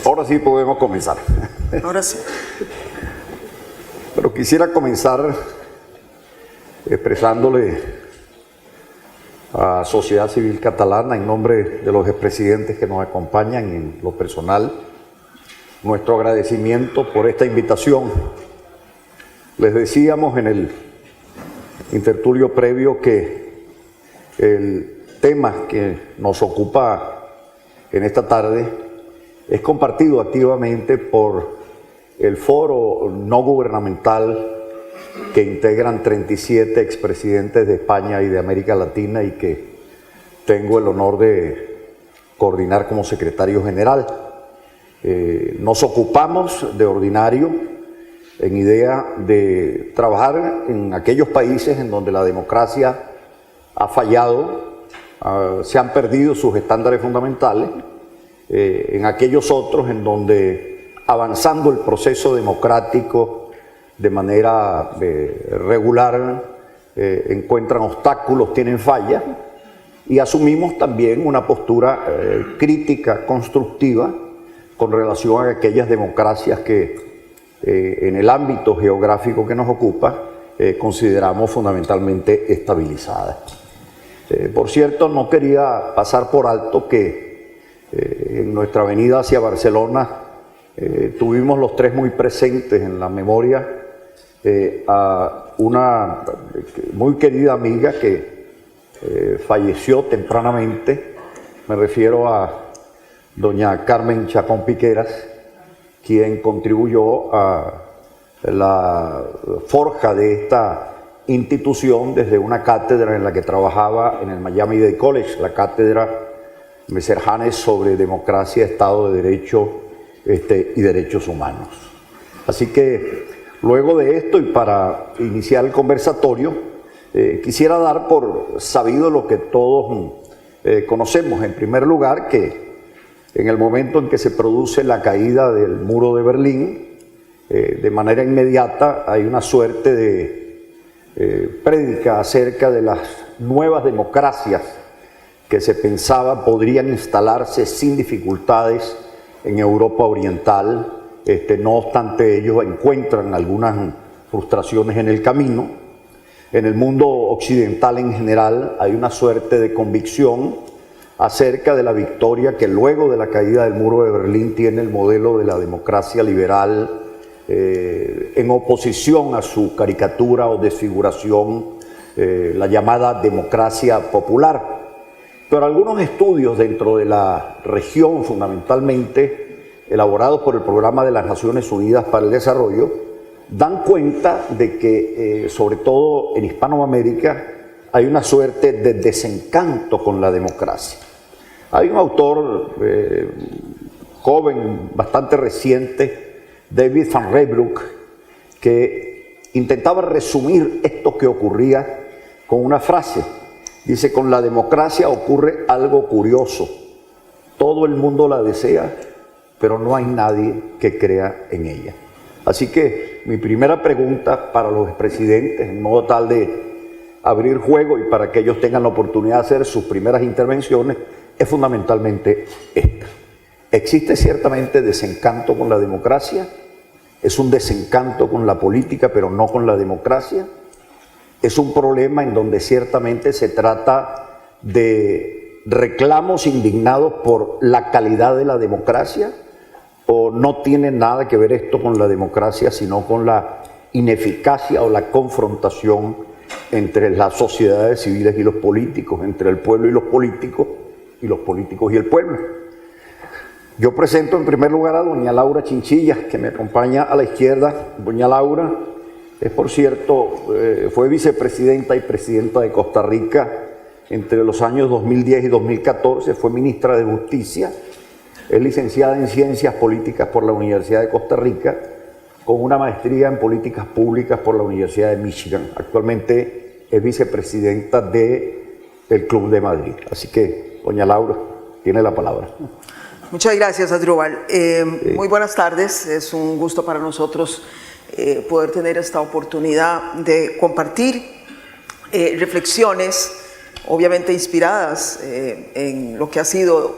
Ahora sí podemos comenzar. Ahora sí. Pero quisiera comenzar expresándole a Sociedad Civil Catalana, en nombre de los expresidentes que nos acompañan en lo personal, nuestro agradecimiento por esta invitación. Les decíamos en el intertulio previo que el tema que nos ocupa en esta tarde es compartido activamente por el foro no gubernamental que integran 37 expresidentes de España y de América Latina y que tengo el honor de coordinar como secretario general. Nos ocupamos de ordinario en idea de trabajar en aquellos países en donde la democracia ha fallado, se han perdido sus estándares fundamentales, en aquellos otros en donde avanzando el proceso democrático de manera regular encuentran obstáculos, tienen fallas, y asumimos también una postura crítica, constructiva, con relación a aquellas democracias que en el ámbito geográfico que nos ocupa consideramos fundamentalmente estabilizadas. Por cierto, no quería pasar por alto que en nuestra avenida hacia Barcelona tuvimos los tres muy presentes en la memoria a una muy querida amiga que falleció tempranamente. Me refiero a doña Carmen Chacón Piqueras, quien contribuyó a la forja de esta institución desde una cátedra en la que trabajaba en el Miami-Dade College, la cátedra Messer Hannes sobre democracia, Estado de Derecho y derechos humanos. Así que luego de esto y para iniciar el conversatorio, quisiera dar por sabido lo que todos conocemos. En primer lugar, que en el momento en que se produce la caída del muro de Berlín, de manera inmediata hay una suerte de prédica acerca de las nuevas democracias que se pensaba podrían instalarse sin dificultades en Europa Oriental. No obstante, ellos encuentran algunas frustraciones en el camino. En el mundo occidental en general hay una suerte de convicción acerca de la victoria que luego de la caída del muro de Berlín tiene el modelo de la democracia liberal, en oposición a su caricatura o desfiguración, la llamada democracia popular. Pero algunos estudios dentro de la región, fundamentalmente elaborados por el Programa de las Naciones Unidas para el Desarrollo, dan cuenta de que, sobre todo en Hispanoamérica, hay una suerte de desencanto con la democracia. Hay un autor joven, bastante reciente, David Van Rijbroek, que intentaba resumir esto que ocurría con una frase. Dice: con la democracia ocurre algo curioso. Todo el mundo la desea, pero no hay nadie que crea en ella. Así que mi primera pregunta para los expresidentes, en modo tal de abrir juego y para que ellos tengan la oportunidad de hacer sus primeras intervenciones, es fundamentalmente esta. ¿Existe ciertamente desencanto con la democracia? ¿Es un desencanto con la política, pero no con la democracia? ¿Es un problema en donde ciertamente se trata de reclamos indignados por la calidad de la democracia? ¿O no tiene nada que ver esto con la democracia, sino con la ineficacia o la confrontación entre las sociedades civiles y los políticos, entre el pueblo y los políticos y el pueblo? Yo presento en primer lugar a doña Laura Chinchilla, que me acompaña a la izquierda. Doña Laura es, por cierto, fue vicepresidenta y presidenta de Costa Rica entre los años 2010 y 2014, fue ministra de Justicia, es licenciada en Ciencias Políticas por la Universidad de Costa Rica, con una maestría en Políticas Públicas por la Universidad de Michigan. Actualmente es vicepresidenta del Club de Madrid. Así que, doña Laura, tiene la palabra. Muchas gracias, Asdrúbal. Muy buenas tardes. Es un gusto para nosotros poder tener esta oportunidad de compartir reflexiones, obviamente inspiradas en lo que ha sido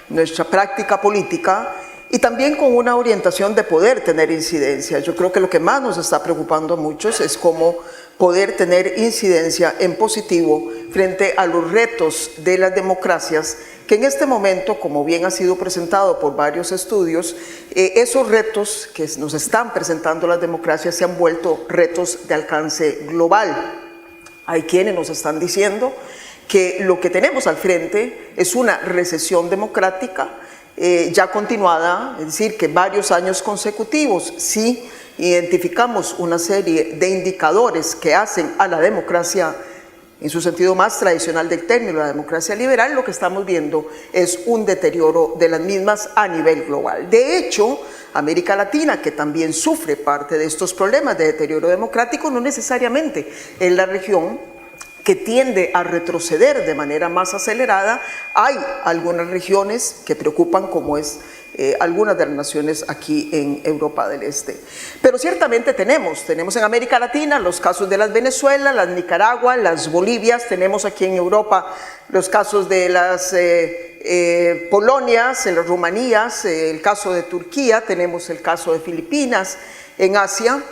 nuestra práctica política y también con una orientación de poder tener incidencia. Yo creo que lo que más nos está preocupando a muchos es cómo poder tener incidencia en positivo frente a los retos de las democracias, que en este momento, como bien ha sido presentado por varios estudios, esos retos que nos están presentando las democracias se han vuelto retos de alcance global. Hay quienes nos están diciendo que lo que tenemos al frente es una recesión democrática ya continuada, es decir, que varios años consecutivos, si identificamos una serie de indicadores que hacen a la democracia, en su sentido más tradicional del término, la democracia liberal, lo que estamos viendo es un deterioro de las mismas a nivel global. De hecho, América Latina, que también sufre parte de estos problemas de deterioro democrático, no necesariamente es la región que tiende a retroceder de manera más acelerada. Hay algunas regiones que preocupan, como es algunas de las naciones aquí en Europa del Este. Pero ciertamente tenemos en América Latina los casos de las Venezuela, las Nicaragua, las Bolivias, tenemos aquí en Europa los casos de las Polonias, las Rumanías, el caso de Turquía, tenemos el caso de Filipinas, en Asia.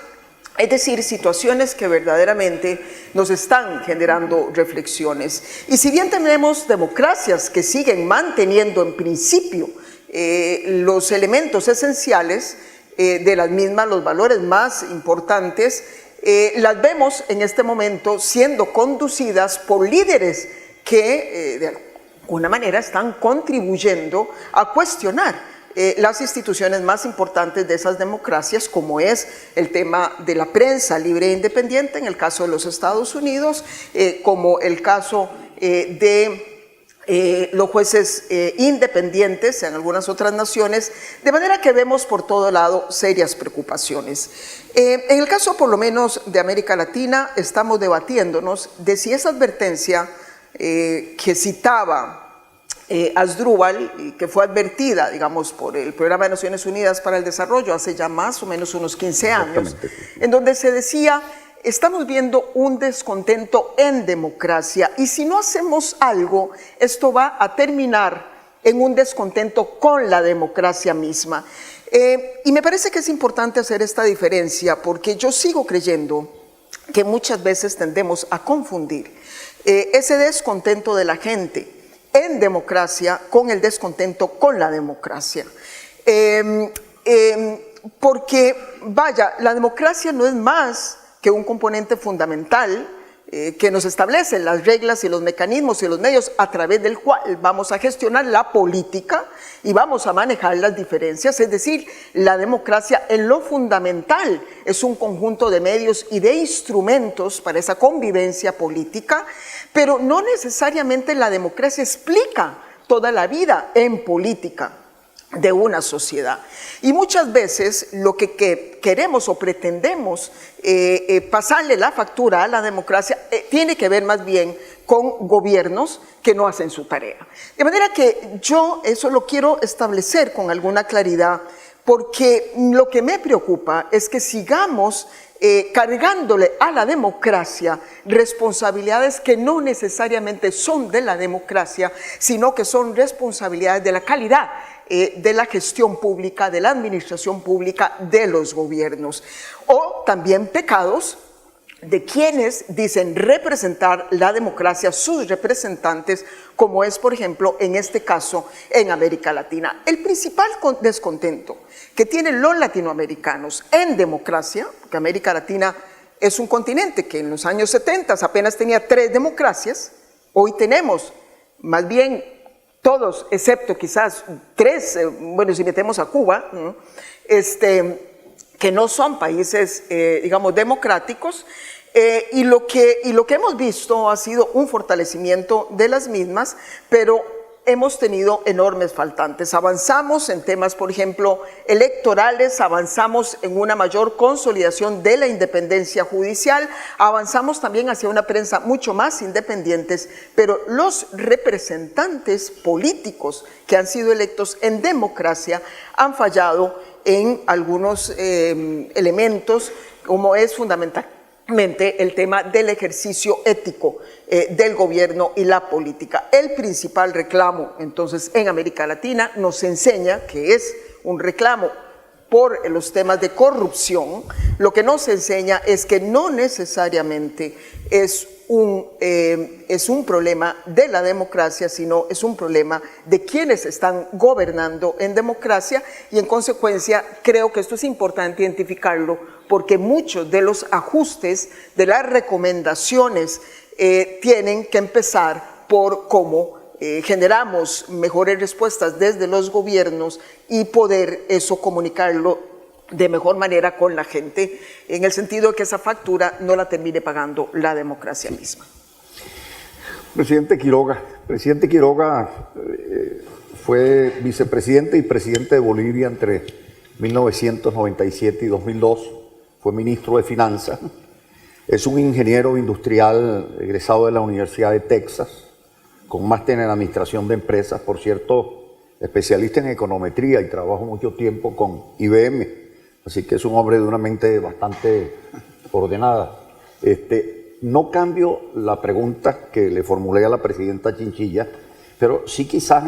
Es decir, situaciones que verdaderamente nos están generando reflexiones. Y si bien tenemos democracias que siguen manteniendo en principio los elementos esenciales de las mismas, los valores más importantes, las vemos en este momento siendo conducidas por líderes que de alguna manera están contribuyendo a cuestionar las instituciones más importantes de esas democracias, como es el tema de la prensa libre e independiente en el caso de los Estados Unidos, como el caso de los jueces independientes en algunas otras naciones, de manera que vemos por todo lado serias preocupaciones. En el caso por lo menos de América Latina, estamos debatiéndonos de si esa advertencia que citaba Asdrúbal, que fue advertida, digamos, por el Programa de Naciones Unidas para el Desarrollo hace ya más o menos unos 15 años, en donde se decía, estamos viendo un descontento en democracia y si no hacemos algo, esto va a terminar en un descontento con la democracia misma. Y me parece que es importante hacer esta diferencia porque yo sigo creyendo que muchas veces tendemos a confundir ese descontento de la gente en democracia con el descontento con la democracia. Porque, vaya, la democracia no es más que un componente fundamental que nos establece las reglas y los mecanismos y los medios a través del cual vamos a gestionar la política y vamos a manejar las diferencias. Es decir, la democracia en lo fundamental es un conjunto de medios y de instrumentos para esa convivencia política, pero no necesariamente la democracia explica toda la vida en política de una sociedad. Y muchas veces lo que queremos o pretendemos pasarle la factura a la democracia tiene que ver más bien con gobiernos que no hacen su tarea. De manera que yo eso lo quiero establecer con alguna claridad, porque lo que me preocupa es que sigamos cargándole a la democracia responsabilidades que no necesariamente son de la democracia, sino que son responsabilidades de la calidad de la gestión pública, de la administración pública, de los gobiernos. O también pecados de quienes dicen representar la democracia, sus representantes, como es, por ejemplo, en este caso, en América Latina. El principal descontento que tienen los latinoamericanos en democracia, porque América Latina es un continente que en los años 70 apenas tenía 3 democracias, hoy tenemos más bien todos, excepto quizás 3, bueno, si metemos a Cuba, que no son países, digamos, democráticos, y lo que hemos visto ha sido un fortalecimiento de las mismas, pero hemos tenido enormes faltantes. Avanzamos en temas, por ejemplo, electorales, avanzamos en una mayor consolidación de la independencia judicial, avanzamos también hacia una prensa mucho más independientes, pero los representantes políticos que han sido electos en democracia han fallado en algunos elementos, como es fundamentalmente el tema del ejercicio ético del gobierno y la política. El principal reclamo, entonces, en América Latina nos enseña que es un reclamo por los temas de corrupción, lo que nos enseña es que no necesariamente es un problema de la democracia, sino es un problema de quienes están gobernando en democracia, y en consecuencia creo que esto es importante identificarlo, porque muchos de los ajustes de las recomendaciones tienen que empezar por cómo generamos mejores respuestas desde los gobiernos y poder eso comunicarlo de mejor manera con la gente, en el sentido de que esa factura no la termine pagando la democracia misma. Presidente Quiroga fue vicepresidente y presidente de Bolivia entre 1997 y 2002, fue ministro de Finanzas, es un ingeniero industrial egresado de la Universidad de Texas, con máster en administración de empresas, por cierto, especialista en econometría y trabajó mucho tiempo con IBM, así que es un hombre de una mente bastante ordenada. No cambio la pregunta que le formulé a la presidenta Chinchilla, pero sí quizás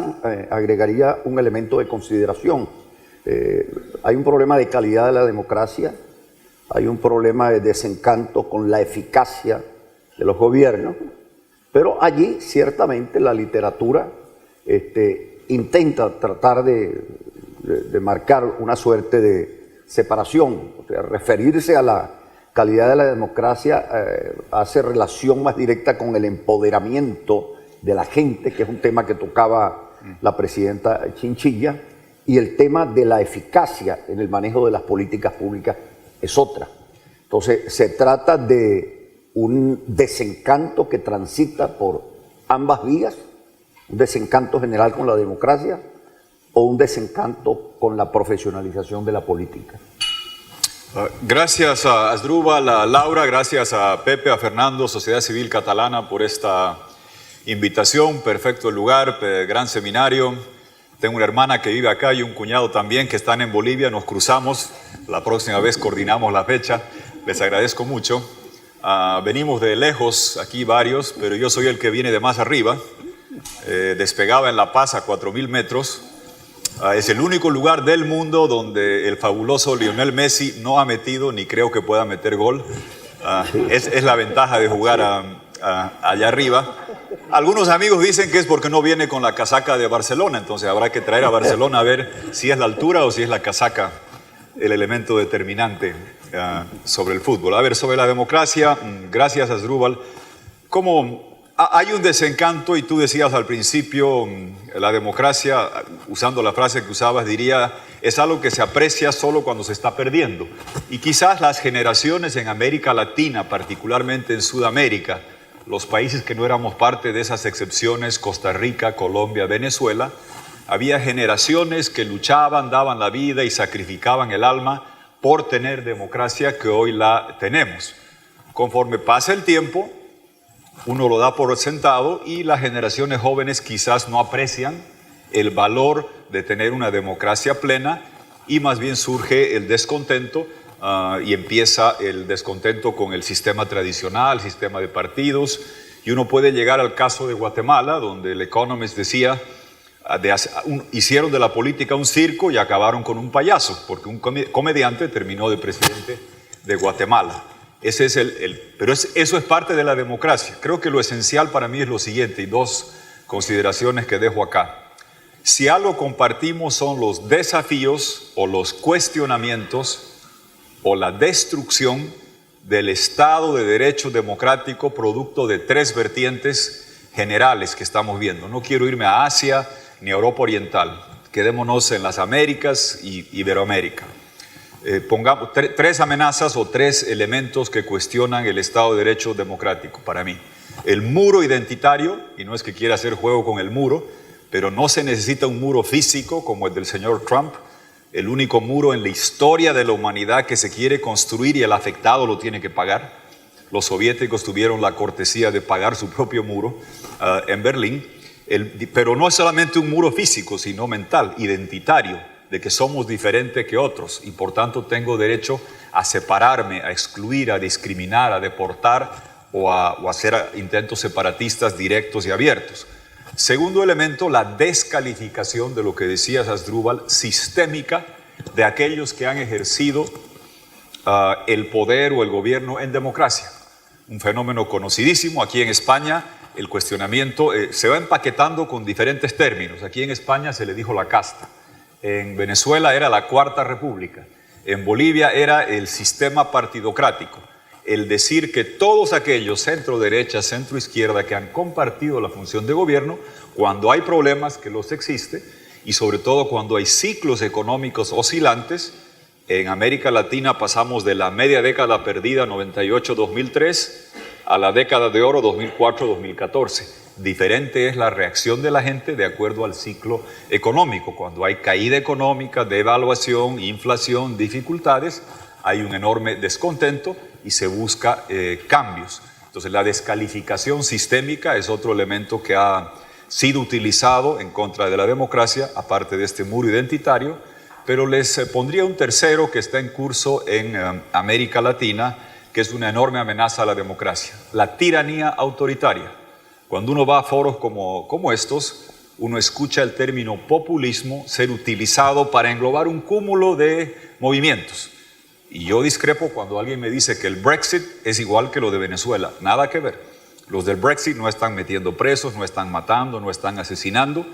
agregaría un elemento de consideración. Hay un problema de calidad de la democracia, hay un problema de desencanto con la eficacia de los gobiernos, pero allí ciertamente la literatura intenta tratar de marcar una suerte de separación, o sea, referirse a la calidad de la democracia hace relación más directa con el empoderamiento de la gente, que es un tema que tocaba la presidenta Chinchilla, y el tema de la eficacia en el manejo de las políticas públicas es otra. Entonces se trata de un desencanto que transita por ambas vías, un desencanto general con la democracia o un desencanto con la profesionalización de la política. Gracias a Asdrúbal, a Laura, gracias a Pepe, a Fernando, Sociedad Civil Catalana, por esta invitación. Perfecto el lugar, gran seminario. Tengo una hermana que vive acá y un cuñado también que están en Bolivia. Nos cruzamos, la próxima vez coordinamos la fecha. Les agradezco mucho. Venimos de lejos, aquí varios, pero yo soy el que viene de más arriba. Despegaba en La Paz a 4.000 metros. Es el único lugar del mundo donde el fabuloso Lionel Messi no ha metido, ni creo que pueda meter gol. Es la ventaja de jugar allá arriba. Algunos amigos dicen que es porque no viene con la casaca de Barcelona, entonces habrá que traer a Barcelona a ver si es la altura o si es la casaca el elemento determinante sobre el fútbol. A ver, sobre la democracia, gracias a Asdrúbal. Como hay un desencanto, y tú decías al principio, la democracia, usando la frase que usabas, diría, es algo que se aprecia solo cuando se está perdiendo. Y quizás las generaciones en América Latina, particularmente en Sudamérica, los países que no éramos parte de esas excepciones, Costa Rica, Colombia, Venezuela, había generaciones que luchaban, daban la vida y sacrificaban el alma por tener democracia que hoy la tenemos. Conforme pasa el tiempo, uno lo da por sentado y las generaciones jóvenes quizás no aprecian el valor de tener una democracia plena y más bien surge el descontento y empieza el descontento con el sistema tradicional, el sistema de partidos, y uno puede llegar al caso de Guatemala, donde el Economist decía, hicieron de la política un circo y acabaron con un payaso, porque un comediante terminó de presidente de Guatemala. Ese es pero eso es parte de la democracia. Creo que lo esencial para mí es lo siguiente, y dos consideraciones que dejo acá. Si algo compartimos son los desafíos o los cuestionamientos o la destrucción del Estado de Derecho democrático producto de tres vertientes generales que estamos viendo. No quiero irme a Asia ni a Europa Oriental, quedémonos en las Américas y Iberoamérica. Pongamos tres amenazas o tres elementos que cuestionan el Estado de Derecho democrático para mí. El muro identitario, y no es que quiera hacer juego con el muro, pero no se necesita un muro físico como el del señor Trump, el único muro en la historia de la humanidad que se quiere construir y el afectado lo tiene que pagar. Los soviéticos tuvieron la cortesía de pagar su propio muro en Berlín, pero no es solamente un muro físico, sino mental, identitario, de que somos diferentes que otros y por tanto tengo derecho a separarme, a excluir, a discriminar, a deportar o a hacer intentos separatistas directos y abiertos. Segundo elemento, la descalificación de lo que decías, Asdrúbal, sistémica de aquellos que han ejercido el poder o el gobierno en democracia. Un fenómeno conocidísimo aquí en España. El cuestionamiento se va empaquetando con diferentes términos. Aquí en España se le dijo la casta. En Venezuela era la Cuarta República. En Bolivia era el sistema partidocrático. El decir que todos aquellos centro-derecha, centro-izquierda que han compartido la función de gobierno, cuando hay problemas, que los existe, y sobre todo cuando hay ciclos económicos oscilantes, en América Latina pasamos de la media década perdida 98-2003 a la década de oro 2004-2014. Diferente es la reacción de la gente de acuerdo al ciclo económico. Cuando hay caída económica, devaluación, inflación, dificultades, hay un enorme descontento y se busca cambios. Entonces la descalificación sistémica es otro elemento que ha sido utilizado en contra de la democracia, aparte de este muro identitario, pero les pondría un tercero que está en curso en América Latina, que es una enorme amenaza a la democracia, la tiranía autoritaria. Cuando uno va a foros como estos, uno escucha el término populismo ser utilizado para englobar un cúmulo de movimientos. Y yo discrepo cuando alguien me dice que el Brexit es igual que lo de Venezuela. Nada que ver. Los del Brexit no están metiendo presos, no están matando, no están asesinando.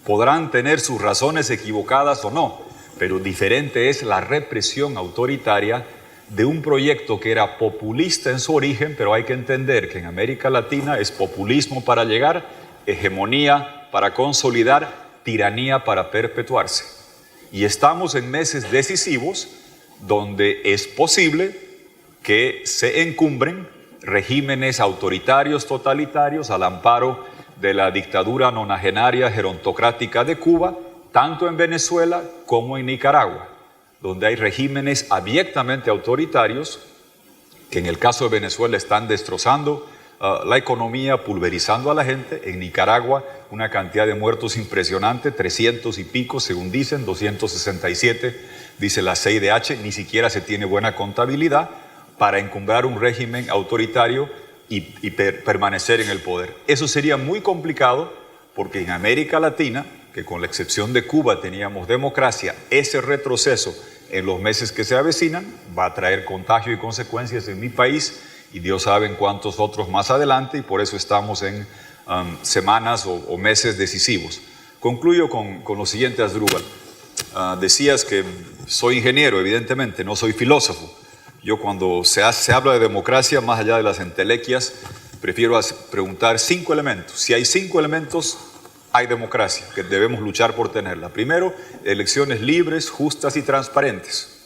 Podrán tener sus razones equivocadas o no, pero diferente es la represión autoritaria de un proyecto que era populista en su origen, pero hay que entender que en América Latina es populismo para llegar, hegemonía para consolidar, tiranía para perpetuarse. Y estamos en meses decisivos donde es posible que se encumbren regímenes autoritarios, totalitarios, al amparo de la dictadura nonagenaria gerontocrática de Cuba, tanto en Venezuela como en Nicaragua, donde hay regímenes abiertamente autoritarios que en el caso de Venezuela están destrozando la economía, pulverizando a la gente. En Nicaragua una cantidad de muertos impresionante, 300 y pico según dicen, 267 dice la CIDH, ni siquiera se tiene buena contabilidad para encumbrar un régimen autoritario y permanecer en el poder. Eso sería muy complicado porque en América Latina, que con la excepción de Cuba teníamos democracia, ese retroceso en los meses que se avecinan va a traer contagio y consecuencias en mi país y Dios sabe en cuántos otros más adelante, y por eso estamos en semanas o meses decisivos. Concluyo con lo siguiente, Asdrúbal. Decías que soy ingeniero, evidentemente, no soy filósofo. Yo cuando se habla de democracia, más allá de las entelequias, prefiero preguntar 5 elementos. Si hay 5 elementos, hay democracia, que debemos luchar por tenerla. Primero, elecciones libres, justas y transparentes.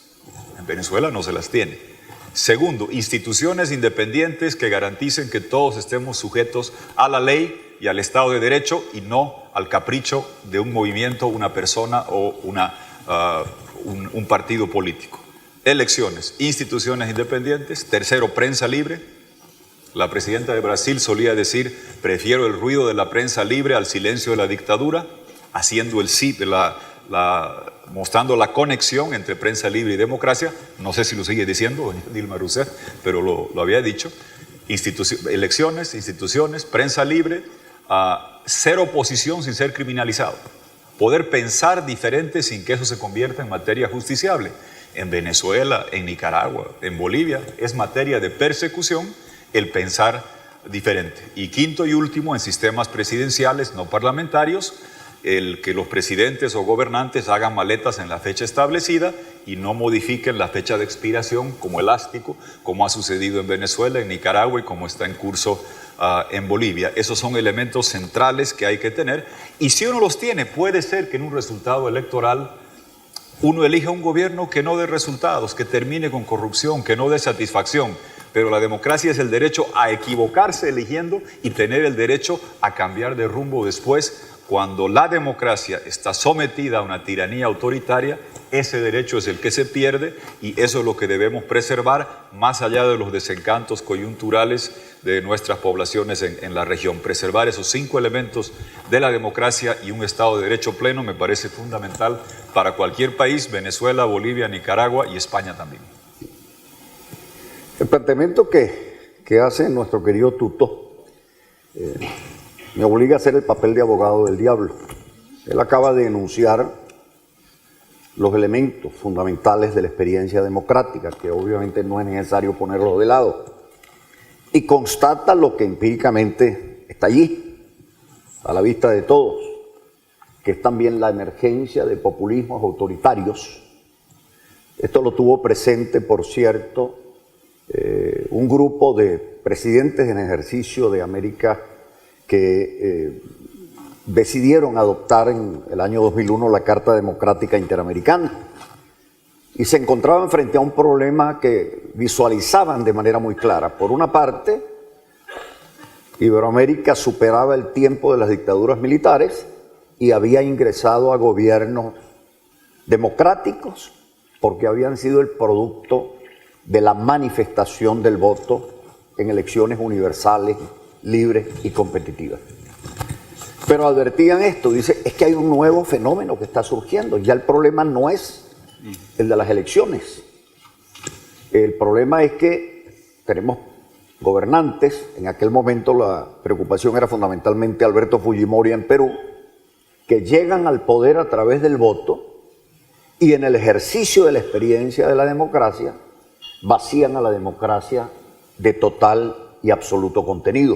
En Venezuela no se las tiene. Segundo, instituciones independientes que garanticen que todos estemos sujetos a la ley y al Estado de Derecho y no al capricho de un movimiento, una persona o un partido político. Elecciones, instituciones independientes. Tercero, prensa libre. La presidenta de Brasil solía decir, prefiero el ruido de la prensa libre al silencio de la dictadura, haciendo mostrando la conexión entre prensa libre y democracia. No sé si lo sigue diciendo doña Dilma Rousseff, pero lo había dicho. Elecciones, instituciones, prensa libre, ser oposición sin ser criminalizado. Poder pensar diferente sin que eso se convierta en materia justiciable. En Venezuela, en Nicaragua, en Bolivia, es materia de persecución el pensar diferente. Y quinto y último, en sistemas presidenciales no parlamentarios, el que los presidentes o gobernantes hagan maletas en la fecha establecida y no modifiquen la fecha de expiración como elástico, como ha sucedido en Venezuela, en Nicaragua y como está en curso en Bolivia. Esos son elementos centrales que hay que tener, y si uno los tiene, puede ser que en un resultado electoral uno elija un gobierno que no dé resultados, que termine con corrupción, que no dé satisfacción. Pero la democracia es el derecho a equivocarse eligiendo y tener el derecho a cambiar de rumbo después. Cuando la democracia está sometida a una tiranía autoritaria, ese derecho es el que se pierde, y eso es lo que debemos preservar, más allá de los desencantos coyunturales de nuestras poblaciones en la región. Preservar esos 5 elementos de la democracia y un Estado de Derecho pleno me parece fundamental para cualquier país, Venezuela, Bolivia, Nicaragua y España también. El planteamiento que hace nuestro querido Tuto me obliga a hacer el papel de abogado del diablo. Él acaba de enunciar los elementos fundamentales de la experiencia democrática, que obviamente no es necesario ponerlos de lado, y constata lo que empíricamente está allí, a la vista de todos, que es también la emergencia de populismos autoritarios. Esto lo tuvo presente, por cierto, un grupo de presidentes en ejercicio de América que decidieron adoptar en el año 2001 la Carta Democrática Interamericana y se encontraban frente a un problema que visualizaban de manera muy clara. Por una parte, Iberoamérica superaba el tiempo de las dictaduras militares y había ingresado a gobiernos democráticos porque habían sido el producto de la manifestación del voto en elecciones universales, libres y competitivas. Pero advertían esto, dice, es que hay un nuevo fenómeno que está surgiendo. Ya el problema no es el de las elecciones. El problema es que tenemos gobernantes, en aquel momento la preocupación era fundamentalmente Alberto Fujimori en Perú, que llegan al poder a través del voto y en el ejercicio de la experiencia de la democracia vacían a la democracia de total y absoluto contenido.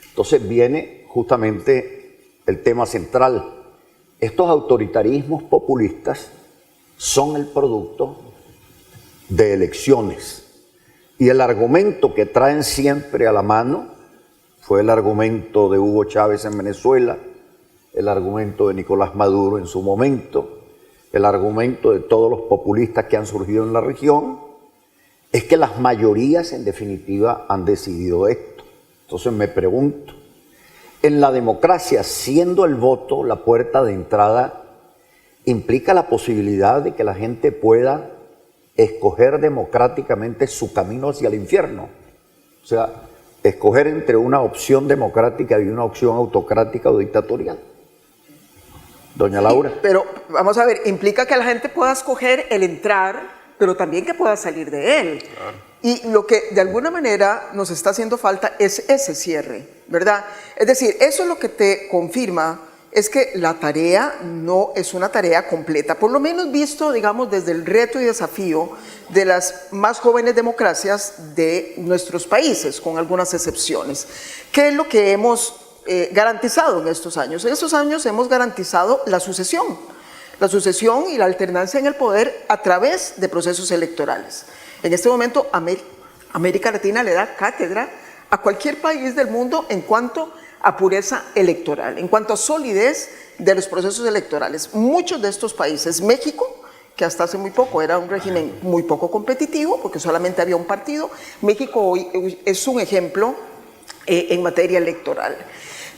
Entonces viene justamente el tema central. Estos autoritarismos populistas son el producto de elecciones y el argumento que traen siempre a la mano fue el argumento de Hugo Chávez en Venezuela, el argumento de Nicolás Maduro en su momento, el argumento de todos los populistas que han surgido en la región, es que las mayorías en definitiva han decidido esto. Entonces me pregunto, en la democracia, siendo el voto la puerta de entrada, implica la posibilidad de que la gente pueda escoger democráticamente su camino hacia el infierno. O sea, escoger entre una opción democrática y una opción autocrática o dictatorial. Doña Laura. Pero vamos a ver, implica que la gente pueda escoger el entrar, pero también que pueda salir de él. Claro. Y lo que de alguna manera nos está haciendo falta es ese cierre, ¿verdad? Es decir, eso es lo que te confirma, es que la tarea no es una tarea completa, por lo menos visto, digamos, desde el reto y desafío de las más jóvenes democracias de nuestros países, con algunas excepciones. ¿Qué es lo que hemos garantizado en estos años? En estos años hemos garantizado la sucesión y la alternancia en el poder a través de procesos electorales. En este momento, América Latina le da cátedra a cualquier país del mundo en cuanto a pureza electoral, en cuanto a solidez de los procesos electorales. Muchos de estos países, México, que hasta hace muy poco era un régimen muy poco competitivo, porque solamente había un partido, México hoy es un ejemplo en materia electoral.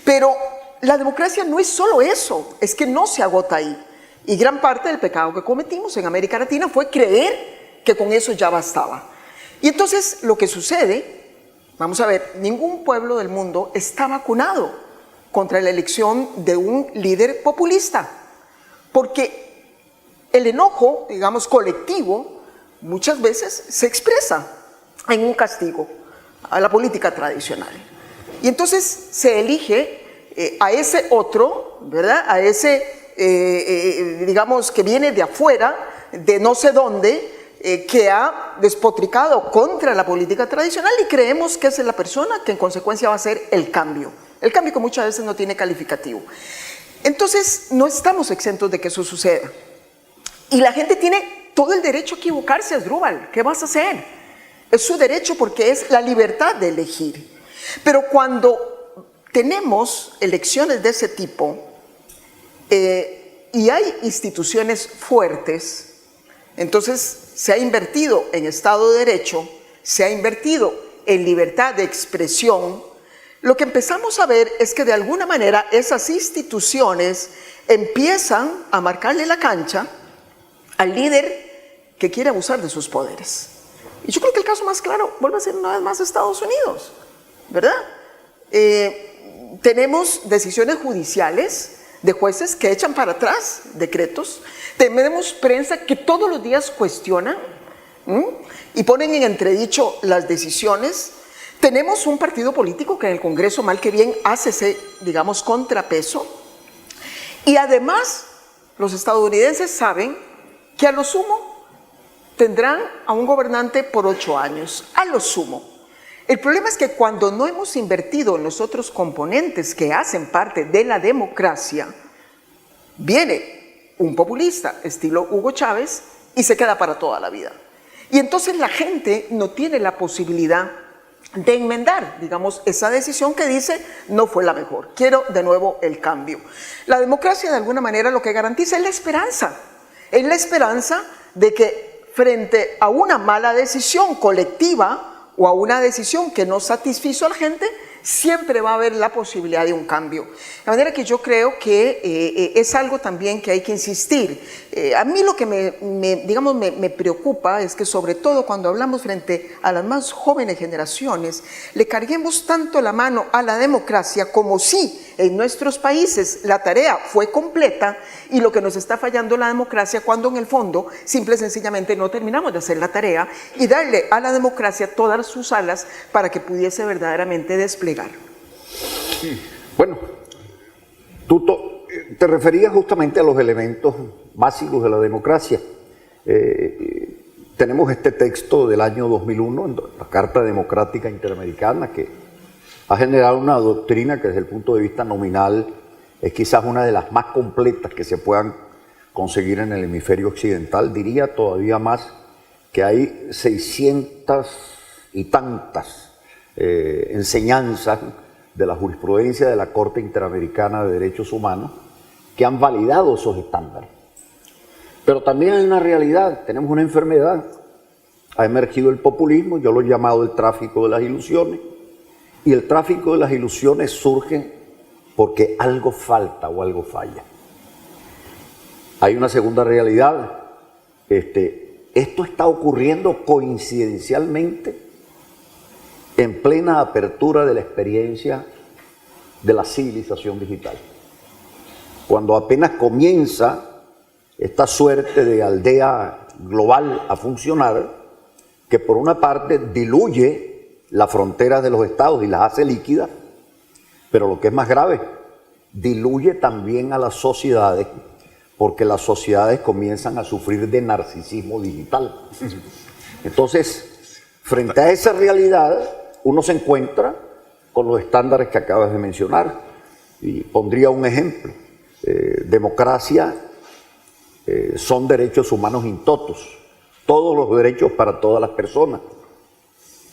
Pero la democracia no es solo eso, es que no se agota ahí. Y gran parte del pecado que cometimos en América Latina fue creer que con eso ya bastaba. Y entonces lo que sucede, vamos a ver, ningún pueblo del mundo está vacunado contra la elección de un líder populista, porque el enojo, digamos, colectivo, muchas veces se expresa en un castigo a la política tradicional. Y entonces se elige a ese otro, ¿verdad? A ese, digamos, que viene de afuera, de no sé dónde, que ha despotricado contra la política tradicional y creemos que esa es la persona que en consecuencia va a hacer el cambio que muchas veces no tiene calificativo. Entonces no estamos exentos de que eso suceda y la gente tiene todo el derecho a equivocarse. Asdrúbal, ¿qué vas a hacer? Es su derecho porque es la libertad de elegir. Pero cuando tenemos elecciones de ese tipo y hay instituciones fuertes, entonces se ha invertido en Estado de Derecho, se ha invertido en libertad de expresión. Lo que empezamos a ver es que de alguna manera esas instituciones empiezan a marcarle la cancha al líder que quiere abusar de sus poderes. Y yo creo que el caso más claro vuelve a ser una vez más Estados Unidos, ¿verdad? Tenemos decisiones judiciales de jueces que echan para atrás decretos. Tenemos prensa que todos los días cuestiona y ponen en entredicho las decisiones. Tenemos un partido político que en el Congreso mal que bien hace ese, digamos, contrapeso, y además los estadounidenses saben que a lo sumo tendrán a un gobernante por 8 años, a lo sumo. El problema es que cuando no hemos invertido en los otros componentes que hacen parte de la democracia, viene un populista estilo Hugo Chávez y se queda para toda la vida. Y entonces la gente no tiene la posibilidad de enmendar, digamos, esa decisión que dice no fue la mejor, quiero de nuevo el cambio. La democracia de alguna manera lo que garantiza es la esperanza de que frente a una mala decisión colectiva o a una decisión que no satisfizo a la gente, siempre va a haber la posibilidad de un cambio. De manera que yo creo que es algo también que hay que insistir. A mí lo que me preocupa es que sobre todo cuando hablamos frente a las más jóvenes generaciones, le carguemos tanto la mano a la democracia como si en nuestros países la tarea fue completa y lo que nos está fallando la democracia cuando en el fondo simple y sencillamente no terminamos de hacer la tarea y darle a la democracia todas sus alas para que pudiese verdaderamente desplegar. Bueno, tú te referías justamente a los elementos básicos de la democracia. Tenemos este texto del año 2001, la Carta Democrática Interamericana, que ha generado una doctrina que desde el punto de vista nominal es quizás una de las más completas que se puedan conseguir en el hemisferio occidental. Diría todavía más que hay 600 y tantas enseñanzas de la jurisprudencia de la Corte Interamericana de Derechos Humanos que han validado esos estándares. Pero también hay una realidad, tenemos una enfermedad, ha emergido el populismo, yo lo he llamado el tráfico de las ilusiones, y el tráfico de las ilusiones surge porque algo falta o algo falla. Hay una segunda realidad, esto está ocurriendo coincidencialmente en plena apertura de la experiencia de la civilización digital. Cuando apenas comienza esta suerte de aldea global a funcionar, que por una parte diluye las fronteras de los estados y las hace líquidas, pero lo que es más grave, diluye también a las sociedades, porque las sociedades comienzan a sufrir de narcisismo digital. Entonces, frente a esa realidad, uno se encuentra con los estándares que acabas de mencionar. Y pondría un ejemplo. Democracia son derechos humanos in totus, todos los derechos para todas las personas.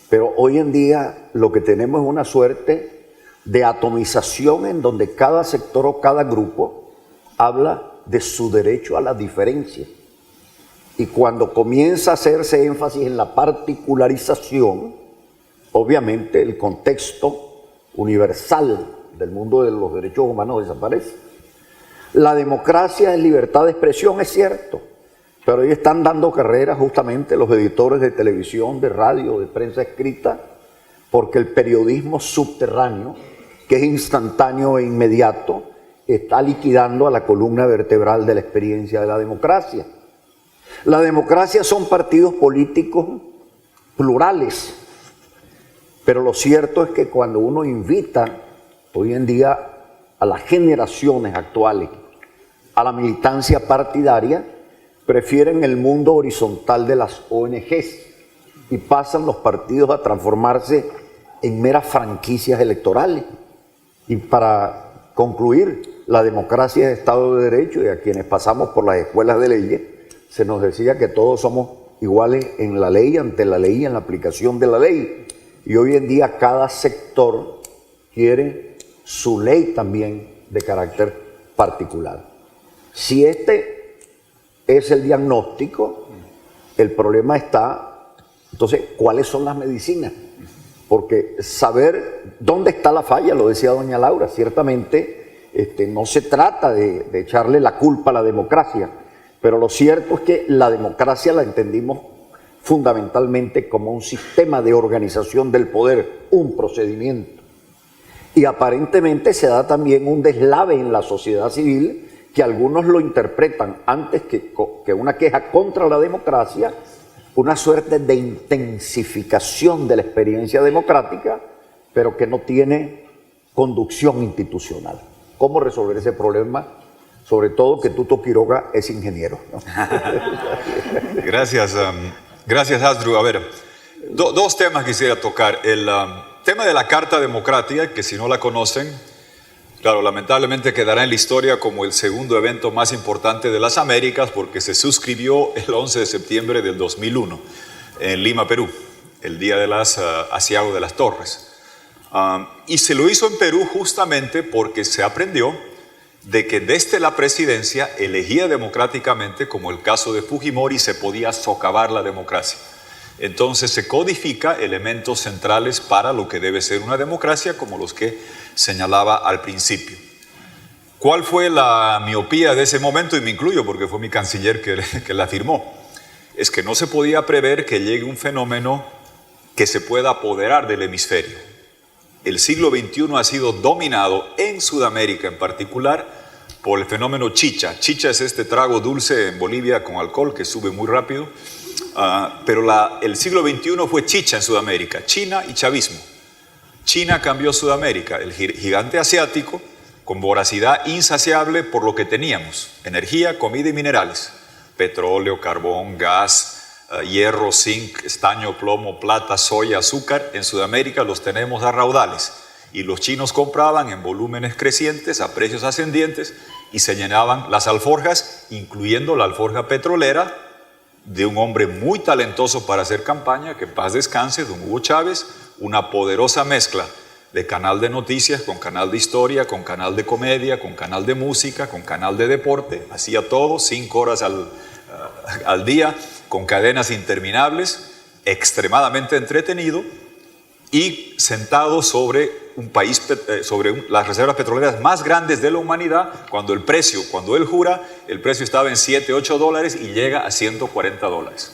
Pero hoy en día lo que tenemos es una suerte de atomización en donde cada sector o cada grupo habla de su derecho a la diferencia. Y cuando comienza a hacerse énfasis en la particularización, obviamente el contexto universal del mundo de los derechos humanos desaparece. La democracia es libertad de expresión, es cierto, pero hoy están dando carrera justamente los editores de televisión, de radio, de prensa escrita, porque el periodismo subterráneo, que es instantáneo e inmediato, está liquidando a la columna vertebral de la experiencia de la democracia. La democracia son partidos políticos plurales, pero lo cierto es que cuando uno invita hoy en día a las generaciones actuales a la militancia partidaria, prefieren el mundo horizontal de las ONGs y pasan los partidos a transformarse en meras franquicias electorales. Y para concluir, la democracia es Estado de Derecho, y a quienes pasamos por las escuelas de leyes se nos decía que todos somos iguales en la ley, ante la ley y en la aplicación de la ley. Y hoy en día cada sector quiere su ley también de carácter particular. Si este es el diagnóstico, el problema está, entonces, ¿cuáles son las medicinas? Porque saber dónde está la falla, lo decía doña Laura, ciertamente no se trata de echarle la culpa a la democracia, pero lo cierto es que la democracia la entendimos fundamentalmente como un sistema de organización del poder, un procedimiento. Y aparentemente se da también un deslave en la sociedad civil, que algunos lo interpretan antes que una queja contra la democracia, una suerte de intensificación de la experiencia democrática, pero que no tiene conducción institucional. ¿Cómo resolver ese problema? Sobre todo que Tuto Quiroga es ingeniero, ¿no? Gracias, gracias Asdru. A ver, dos temas quisiera tocar. El tema de la Carta Democrática, que si no la conocen, claro, lamentablemente quedará en la historia como el segundo evento más importante de las Américas, porque se suscribió el 11 de septiembre del 2001 en Lima, Perú, el día de las Asiago de las Torres. Y se lo hizo en Perú justamente porque se aprendió de que desde la presidencia, elegida democráticamente, como el caso de Fujimori, se podía socavar la democracia. Entonces se codifica elementos centrales para lo que debe ser una democracia, como los que señalaba al principio. ¿Cuál fue la miopía de ese momento? Y me incluyo porque fue mi canciller que la afirmó. Es que no se podía prever que llegue un fenómeno que se pueda apoderar del hemisferio. El siglo XXI ha sido dominado en Sudamérica en particular por el fenómeno chicha. Chicha es este trago dulce en Bolivia con alcohol que sube muy rápido, pero el siglo XXI fue chicha en Sudamérica, China y chavismo. China cambió Sudamérica, el gigante asiático con voracidad insaciable por lo que teníamos: energía, comida y minerales, petróleo, carbón, gas, hierro, zinc, estaño, plomo, plata, soya, azúcar. En Sudamérica los tenemos a raudales y los chinos compraban en volúmenes crecientes a precios ascendientes y se llenaban las alforjas, incluyendo la alforja petrolera de un hombre muy talentoso para hacer campaña, que en paz descanse, don Hugo Chávez, una poderosa mezcla de canal de noticias con canal de historia, con canal de comedia, con canal de música, con canal de deporte, hacía todo 5 horas al día, con cadenas interminables, extremadamente entretenido y sentado sobre un país, sobre las reservas petroleras más grandes de la humanidad, cuando él jura, el precio estaba en $7-8 y llega a $140.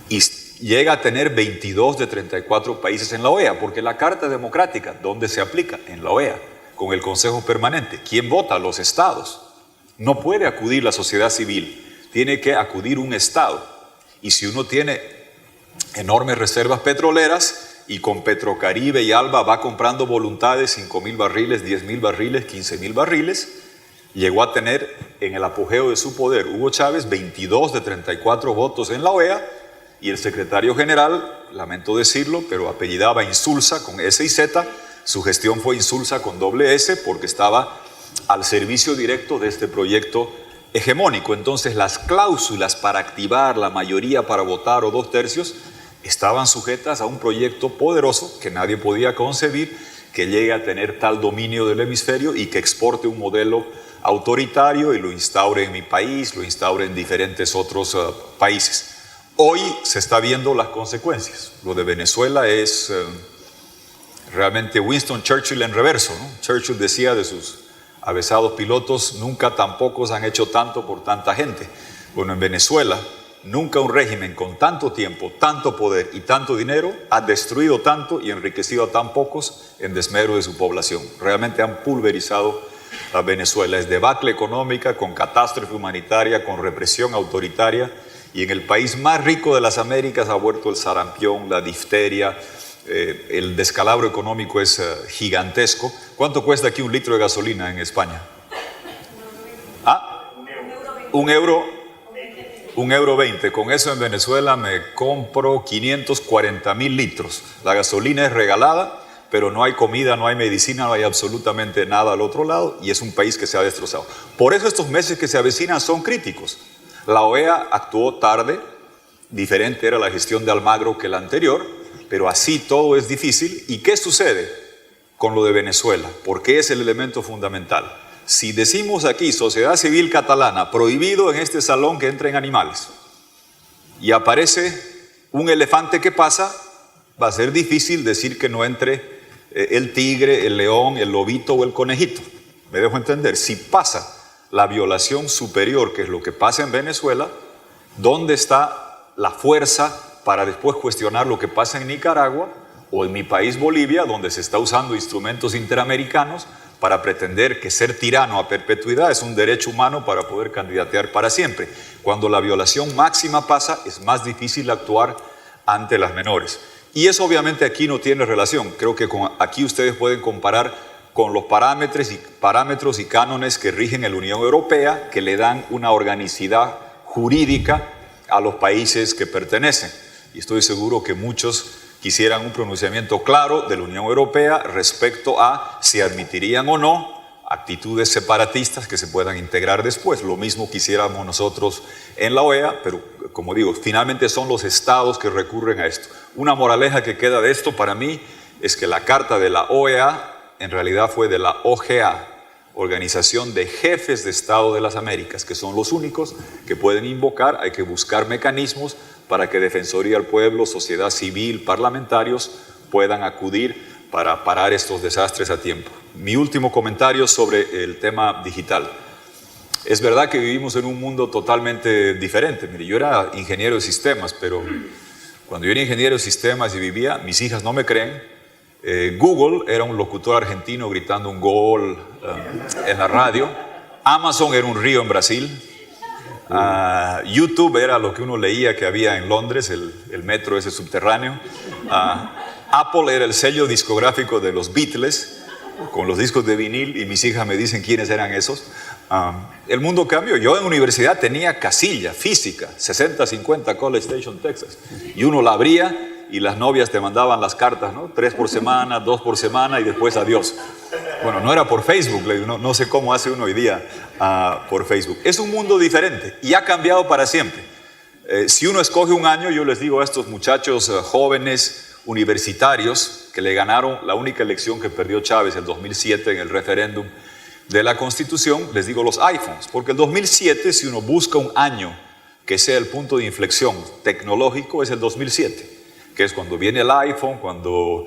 Y llega a tener 22 de 34 países en la OEA, porque la Carta Democrática, ¿dónde se aplica? En la OEA, con el Consejo Permanente. ¿Quién vota? Los estados. No puede acudir la sociedad civil, tiene que acudir un estado. Y si uno tiene enormes reservas petroleras y con Petrocaribe y Alba va comprando voluntades, 5,000 barriles, 10,000 barriles, 15,000 barriles, llegó a tener en el apogeo de su poder Hugo Chávez 22 de 34 votos en la OEA, y el secretario general, lamento decirlo, pero apellidaba Insulza con S y Z, su gestión fue Insulza con doble S porque estaba al servicio directo de este proyecto hegemónico. Entonces las cláusulas para activar la mayoría para votar o 2/3 estaban sujetas a un proyecto poderoso que nadie podía concebir, que llegue a tener tal dominio del hemisferio y que exporte un modelo autoritario y lo instaure en mi país, lo instaure en diferentes otros países. Hoy se está viendo las consecuencias. Lo de Venezuela es realmente Winston Churchill en reverso, ¿no? Churchill decía de sus avesados pilotos: nunca tan pocos han hecho tanto por tanta gente. Bueno, en Venezuela, nunca un régimen con tanto tiempo, tanto poder y tanto dinero ha destruido tanto y enriquecido a tan pocos en desmedro de su población. Realmente han pulverizado a Venezuela. Es debacle económica, con catástrofe humanitaria, con represión autoritaria, y en el país más rico de las Américas ha vuelto el sarampión, la difteria. El descalabro económico es gigantesco. ¿Cuánto cuesta aquí un litro de gasolina en España? ¿Ah? €1.20. Con eso en Venezuela me compro 540,000 litros. La gasolina es regalada, pero no hay comida, no hay medicina, no hay absolutamente nada al otro lado, y es un país que se ha destrozado. Por eso estos meses que se avecinan son críticos. La OEA actuó tarde, diferente era la gestión de Almagro que la anterior, pero así todo es difícil. ¿Y qué sucede con lo de Venezuela? Porque es el elemento fundamental. Si decimos aquí, sociedad civil catalana, prohibido en este salón que entren animales, y aparece un elefante que pasa, va a ser difícil decir que no entre el tigre, el león, el lobito o el conejito. ¿Me dejo entender? Si pasa la violación superior, que es lo que pasa en Venezuela, ¿dónde está la fuerza para después cuestionar lo que pasa en Nicaragua o en mi país Bolivia, donde se está usando instrumentos interamericanos para pretender que ser tirano a perpetuidad es un derecho humano para poder candidatear para siempre? Cuando la violación máxima pasa, es más difícil actuar ante las menores. Y eso obviamente aquí no tiene relación. Creo que aquí ustedes pueden comparar con los parámetros y cánones que rigen en la Unión Europea, que le dan una organicidad jurídica a los países que pertenecen. Y estoy seguro que muchos quisieran un pronunciamiento claro de la Unión Europea respecto a si admitirían o no actitudes separatistas que se puedan integrar después. Lo mismo quisiéramos nosotros en la OEA, pero como digo, finalmente son los estados que recurren a esto. Una moraleja que queda de esto para mí es que la carta de la OEA en realidad fue de la OGA, Organización de Jefes de Estado de las Américas, que son los únicos que pueden invocar. Hay que buscar mecanismos para que Defensoría del Pueblo, sociedad civil, parlamentarios puedan acudir para parar estos desastres a tiempo. Mi último comentario sobre el tema digital. Es verdad que vivimos en un mundo totalmente diferente. Mire, yo era ingeniero de sistemas, pero cuando yo era ingeniero de sistemas y vivía, mis hijas no me creen, Google era un locutor argentino gritando un gol en la radio. Amazon era un río en Brasil. YouTube era lo que uno leía que había en Londres, el metro ese subterráneo. Apple era el sello discográfico de los Beatles, con los discos de vinil, y mis hijas me dicen quiénes eran esos. El mundo cambió. Yo en universidad tenía casilla física, 6050 College Station, Texas, y uno la abría y las novias te mandaban las cartas, ¿no? 3 por semana, 2 por semana y después adiós. Bueno, no era por Facebook, no sé cómo hace uno hoy día por Facebook. Es un mundo diferente y ha cambiado para siempre. Si uno escoge un año, yo les digo a estos muchachos jóvenes universitarios que le ganaron la única elección que perdió Chávez el 2007 en el referéndum de la Constitución, les digo los iPhones, porque el 2007, si uno busca un año que sea el punto de inflexión tecnológico, es el 2007, que es cuando viene el iPhone, cuando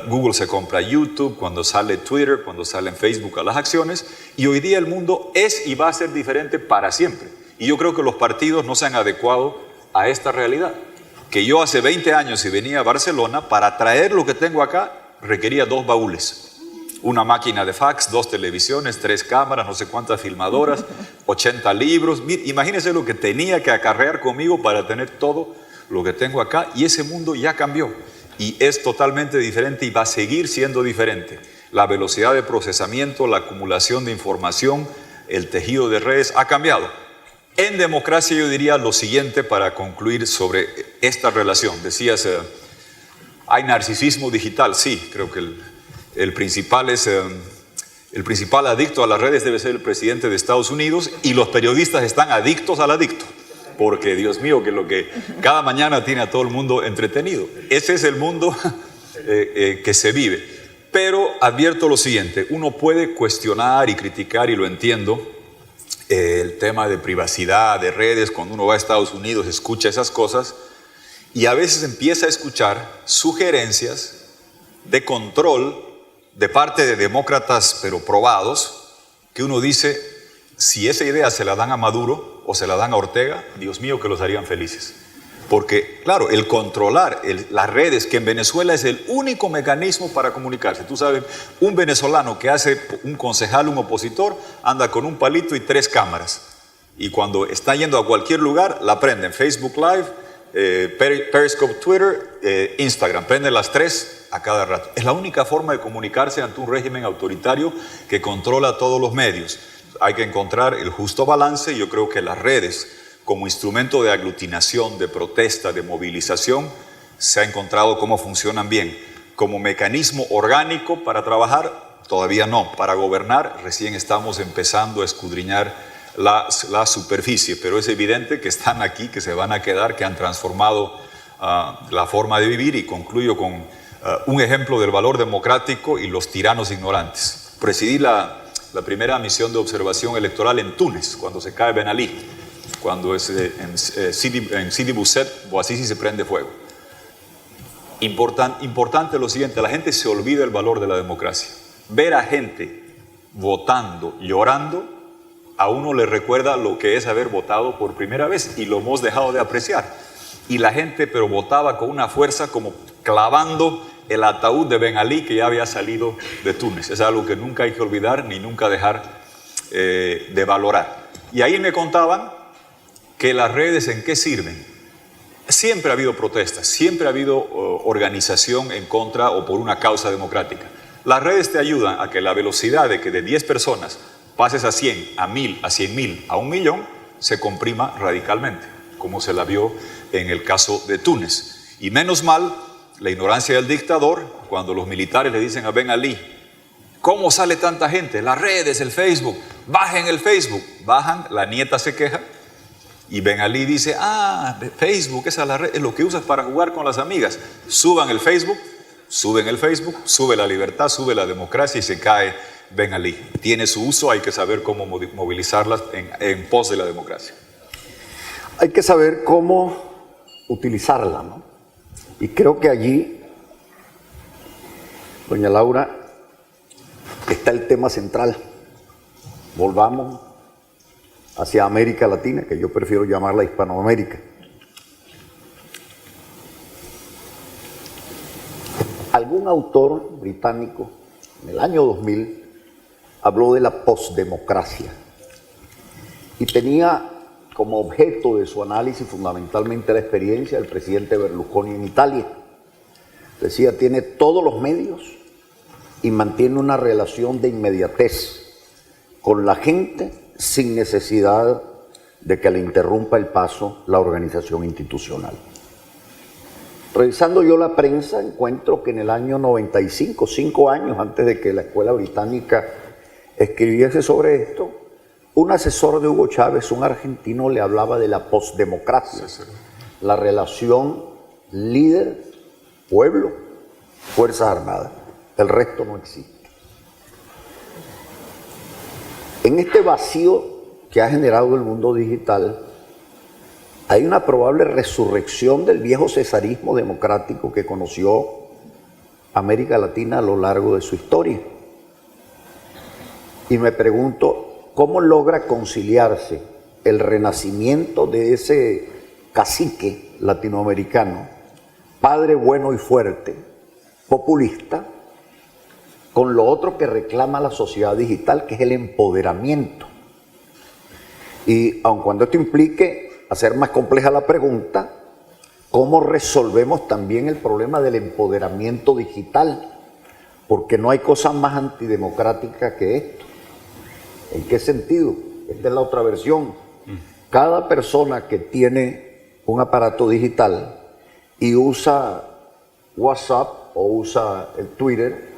Google se compra YouTube, cuando sale Twitter, cuando salen Facebook a las acciones, y hoy día el mundo es y va a ser diferente para siempre. Y yo creo que los partidos no se han adecuado a esta realidad. Que yo hace 20 años, si venía a Barcelona, para traer lo que tengo acá, requería 2 baúles. Una máquina de fax, 2 televisiones, 3 cámaras, no sé cuántas filmadoras, 80 libros. Imagínense lo que tenía que acarrear conmigo para tener todo lo que tengo acá, y ese mundo ya cambió. Y es totalmente diferente y va a seguir siendo diferente. La velocidad de procesamiento, la acumulación de información, el tejido de redes ha cambiado. En democracia yo diría lo siguiente para concluir sobre esta relación. Decías, hay narcisismo digital. Sí, creo que el principal adicto a las redes debe ser el presidente de Estados Unidos, y los periodistas están adictos al adicto, porque Dios mío, que lo que cada mañana tiene a todo el mundo entretenido. Ese es el mundo que se vive. Pero advierto lo siguiente, uno puede cuestionar y criticar, y lo entiendo, el tema de privacidad, de redes. Cuando uno va a Estados Unidos escucha esas cosas y a veces empieza a escuchar sugerencias de control de parte de demócratas pero probados, que uno dice, si esa idea se la dan a Maduro o se la dan a Ortega, Dios mío, que los harían felices. Porque, claro, el controlar las redes, que en Venezuela es el único mecanismo para comunicarse. Tú sabes, un venezolano que hace un concejal, un opositor, anda con un palito y 3 cámaras. Y cuando está yendo a cualquier lugar, la prenden. Facebook Live, Periscope, Twitter, Instagram. Prenden las 3 a cada rato. Es la única forma de comunicarse ante un régimen autoritario que controla todos los medios. Hay que encontrar el justo balance, y yo creo que las redes, como instrumento de aglutinación, de protesta, de movilización, se ha encontrado cómo funcionan bien. Como mecanismo orgánico para trabajar, todavía no. Para gobernar, recién estamos empezando a escudriñar la superficie, pero es evidente que están aquí, que se van a quedar, que han transformado la forma de vivir. Y concluyo con un ejemplo del valor democrático y los tiranos ignorantes. Presidí la primera misión de observación electoral en Túnez, cuando se cae Ben Ali. Cuando es en Sidi Bouzid, Bouazizi se prende fuego. Importante lo siguiente, la gente se olvida el valor de la democracia. Ver a gente votando, llorando, a uno le recuerda lo que es haber votado por primera vez, y lo hemos dejado de apreciar. Y la gente pero votaba con una fuerza, como clavando el ataúd de Ben Ali, que ya había salido de Túnez. Es algo que nunca hay que olvidar ni nunca dejar de valorar. Y ahí me contaban que las redes, ¿en qué sirven? siempre ha habido protestas, siempre ha habido organización en contra o por una causa democrática. Las redes te ayudan a que la velocidad de que de 10 personas pases a 100, a 1000, a 100.000, a 1.000.000, se comprima radicalmente, como se la vio en el caso de Túnez. Y menos mal, la ignorancia del dictador, cuando los militares le dicen a Ben Ali, ¿cómo sale tanta gente? Las redes, el Facebook, bajen el Facebook. Bajan, la nieta se queja y Ben Ali dice, Facebook, esa es la red, es lo que usas para jugar con las amigas. Suban el Facebook, suben el Facebook, sube la libertad, sube la democracia y se cae Ben Ali. Tiene su uso, hay que saber cómo movilizarlas en pos de la democracia. Hay que saber cómo utilizarla, ¿no? Y creo que allí, doña Laura, está el tema central. Volvamos hacia América Latina, que yo prefiero llamarla Hispanoamérica. Algún autor británico en el año 2000 habló de la postdemocracia y tenía como objeto de su análisis fundamentalmente la experiencia del presidente Berlusconi en Italia. Decía, tiene todos los medios y mantiene una relación de inmediatez con la gente sin necesidad de que le interrumpa el paso la organización institucional. Revisando yo la prensa, encuentro que en el año 95, 5 años antes de que la escuela británica escribiese sobre esto, un asesor de Hugo Chávez, un argentino, le hablaba de la postdemocracia, la relación líder-pueblo, Fuerzas Armadas. El resto no existe. En este vacío que ha generado el mundo digital, hay una probable resurrección del viejo cesarismo democrático que conoció América Latina a lo largo de su historia. Y me pregunto, ¿cómo logra conciliarse el renacimiento de ese cacique latinoamericano, padre bueno y fuerte, populista, con lo otro que reclama la sociedad digital, que es el empoderamiento? Y aun cuando esto implique hacer más compleja la pregunta, ¿cómo resolvemos también el problema del empoderamiento digital? Porque no hay cosa más antidemocrática que esto. ¿En qué sentido? Esta es la otra versión. Cada persona que tiene un aparato digital y usa WhatsApp o usa el Twitter,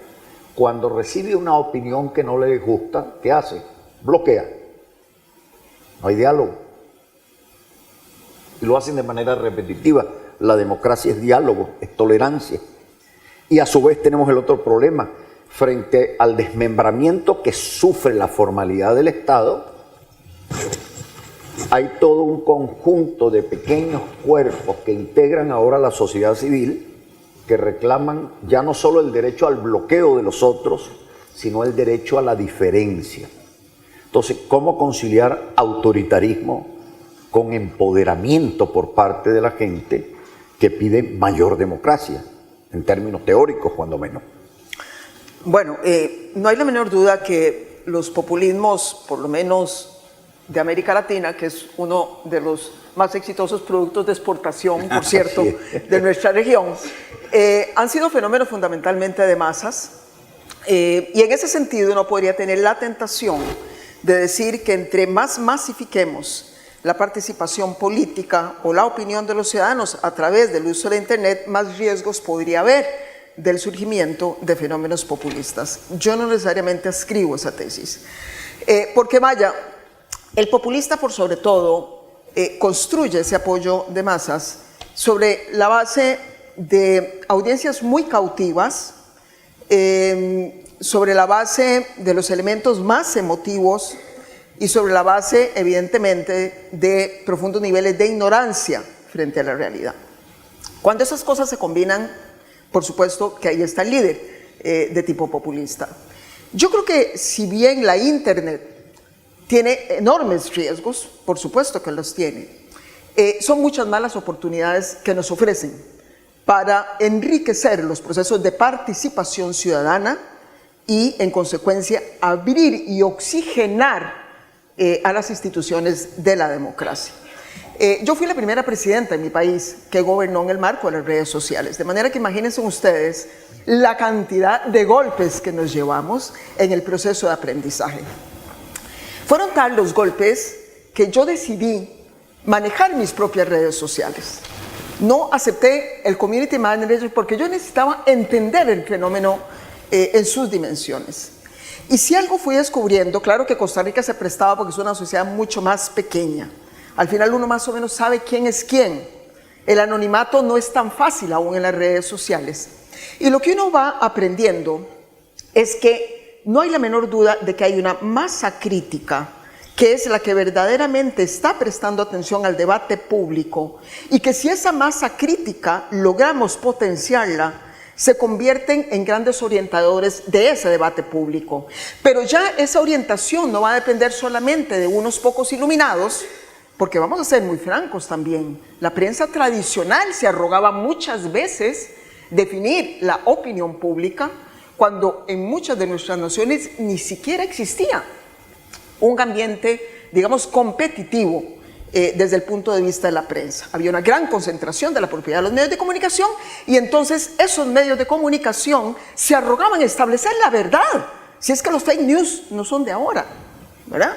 cuando recibe una opinión que no le gusta, ¿qué hace? Bloquea. No hay diálogo. Y lo hacen de manera repetitiva. La democracia es diálogo, es tolerancia. Y a su vez tenemos el otro problema. Frente al desmembramiento que sufre la formalidad del Estado, hay todo un conjunto de pequeños cuerpos que integran ahora la sociedad civil, que reclaman ya no solo el derecho al bloqueo de los otros, sino el derecho a la diferencia. Entonces, ¿cómo conciliar autoritarismo con empoderamiento por parte de la gente que pide mayor democracia, en términos teóricos cuando menos? Bueno, no hay la menor duda que los populismos, por lo menos de América Latina, que es uno de los más exitosos productos de exportación, por cierto, de nuestra región, han sido fenómenos fundamentalmente de masas, y en ese sentido uno podría tener la tentación de decir que entre más masifiquemos la participación política o la opinión de los ciudadanos a través del uso de Internet, más riesgos podría haber del surgimiento de fenómenos populistas. Yo no necesariamente ascribo esa tesis, porque vaya, el populista por sobre todo construye ese apoyo de masas sobre la base de audiencias muy cautivas, sobre la base de los elementos más emotivos y sobre la base, evidentemente, de profundos niveles de ignorancia frente a la realidad. Cuando esas cosas se combinan, por supuesto que ahí está el líder de tipo populista. Yo creo que si bien la Internet tiene enormes riesgos, por supuesto que los tiene, son muchas más las oportunidades que nos ofrecen para enriquecer los procesos de participación ciudadana y, en consecuencia, abrir y oxigenar a las instituciones de la democracia. Yo fui la primera presidenta en mi país que gobernó en el marco de las redes sociales, de manera que imagínense ustedes la cantidad de golpes que nos llevamos en el proceso de aprendizaje. Fueron tal los golpes que yo decidí manejar mis propias redes sociales. No acepté el community manager porque yo necesitaba entender el fenómeno en sus dimensiones. Y si algo fui descubriendo, claro que Costa Rica se prestaba porque es una sociedad mucho más pequeña. Al final uno más o menos sabe quién es quién. El anonimato no es tan fácil aún en las redes sociales. Y lo que uno va aprendiendo es que no hay la menor duda de que hay una masa crítica que es la que verdaderamente está prestando atención al debate público y que si esa masa crítica logramos potenciarla, se convierten en grandes orientadores de ese debate público. Pero ya esa orientación no va a depender solamente de unos pocos iluminados, porque vamos a ser muy francos también, la prensa tradicional se arrogaba muchas veces definir la opinión pública cuando en muchas de nuestras naciones ni siquiera existía un ambiente, digamos, competitivo desde el punto de vista de la prensa. Había una gran concentración de la propiedad de los medios de comunicación y entonces esos medios de comunicación se arrogaban establecer la verdad, si es que los fake news no son de ahora, ¿verdad?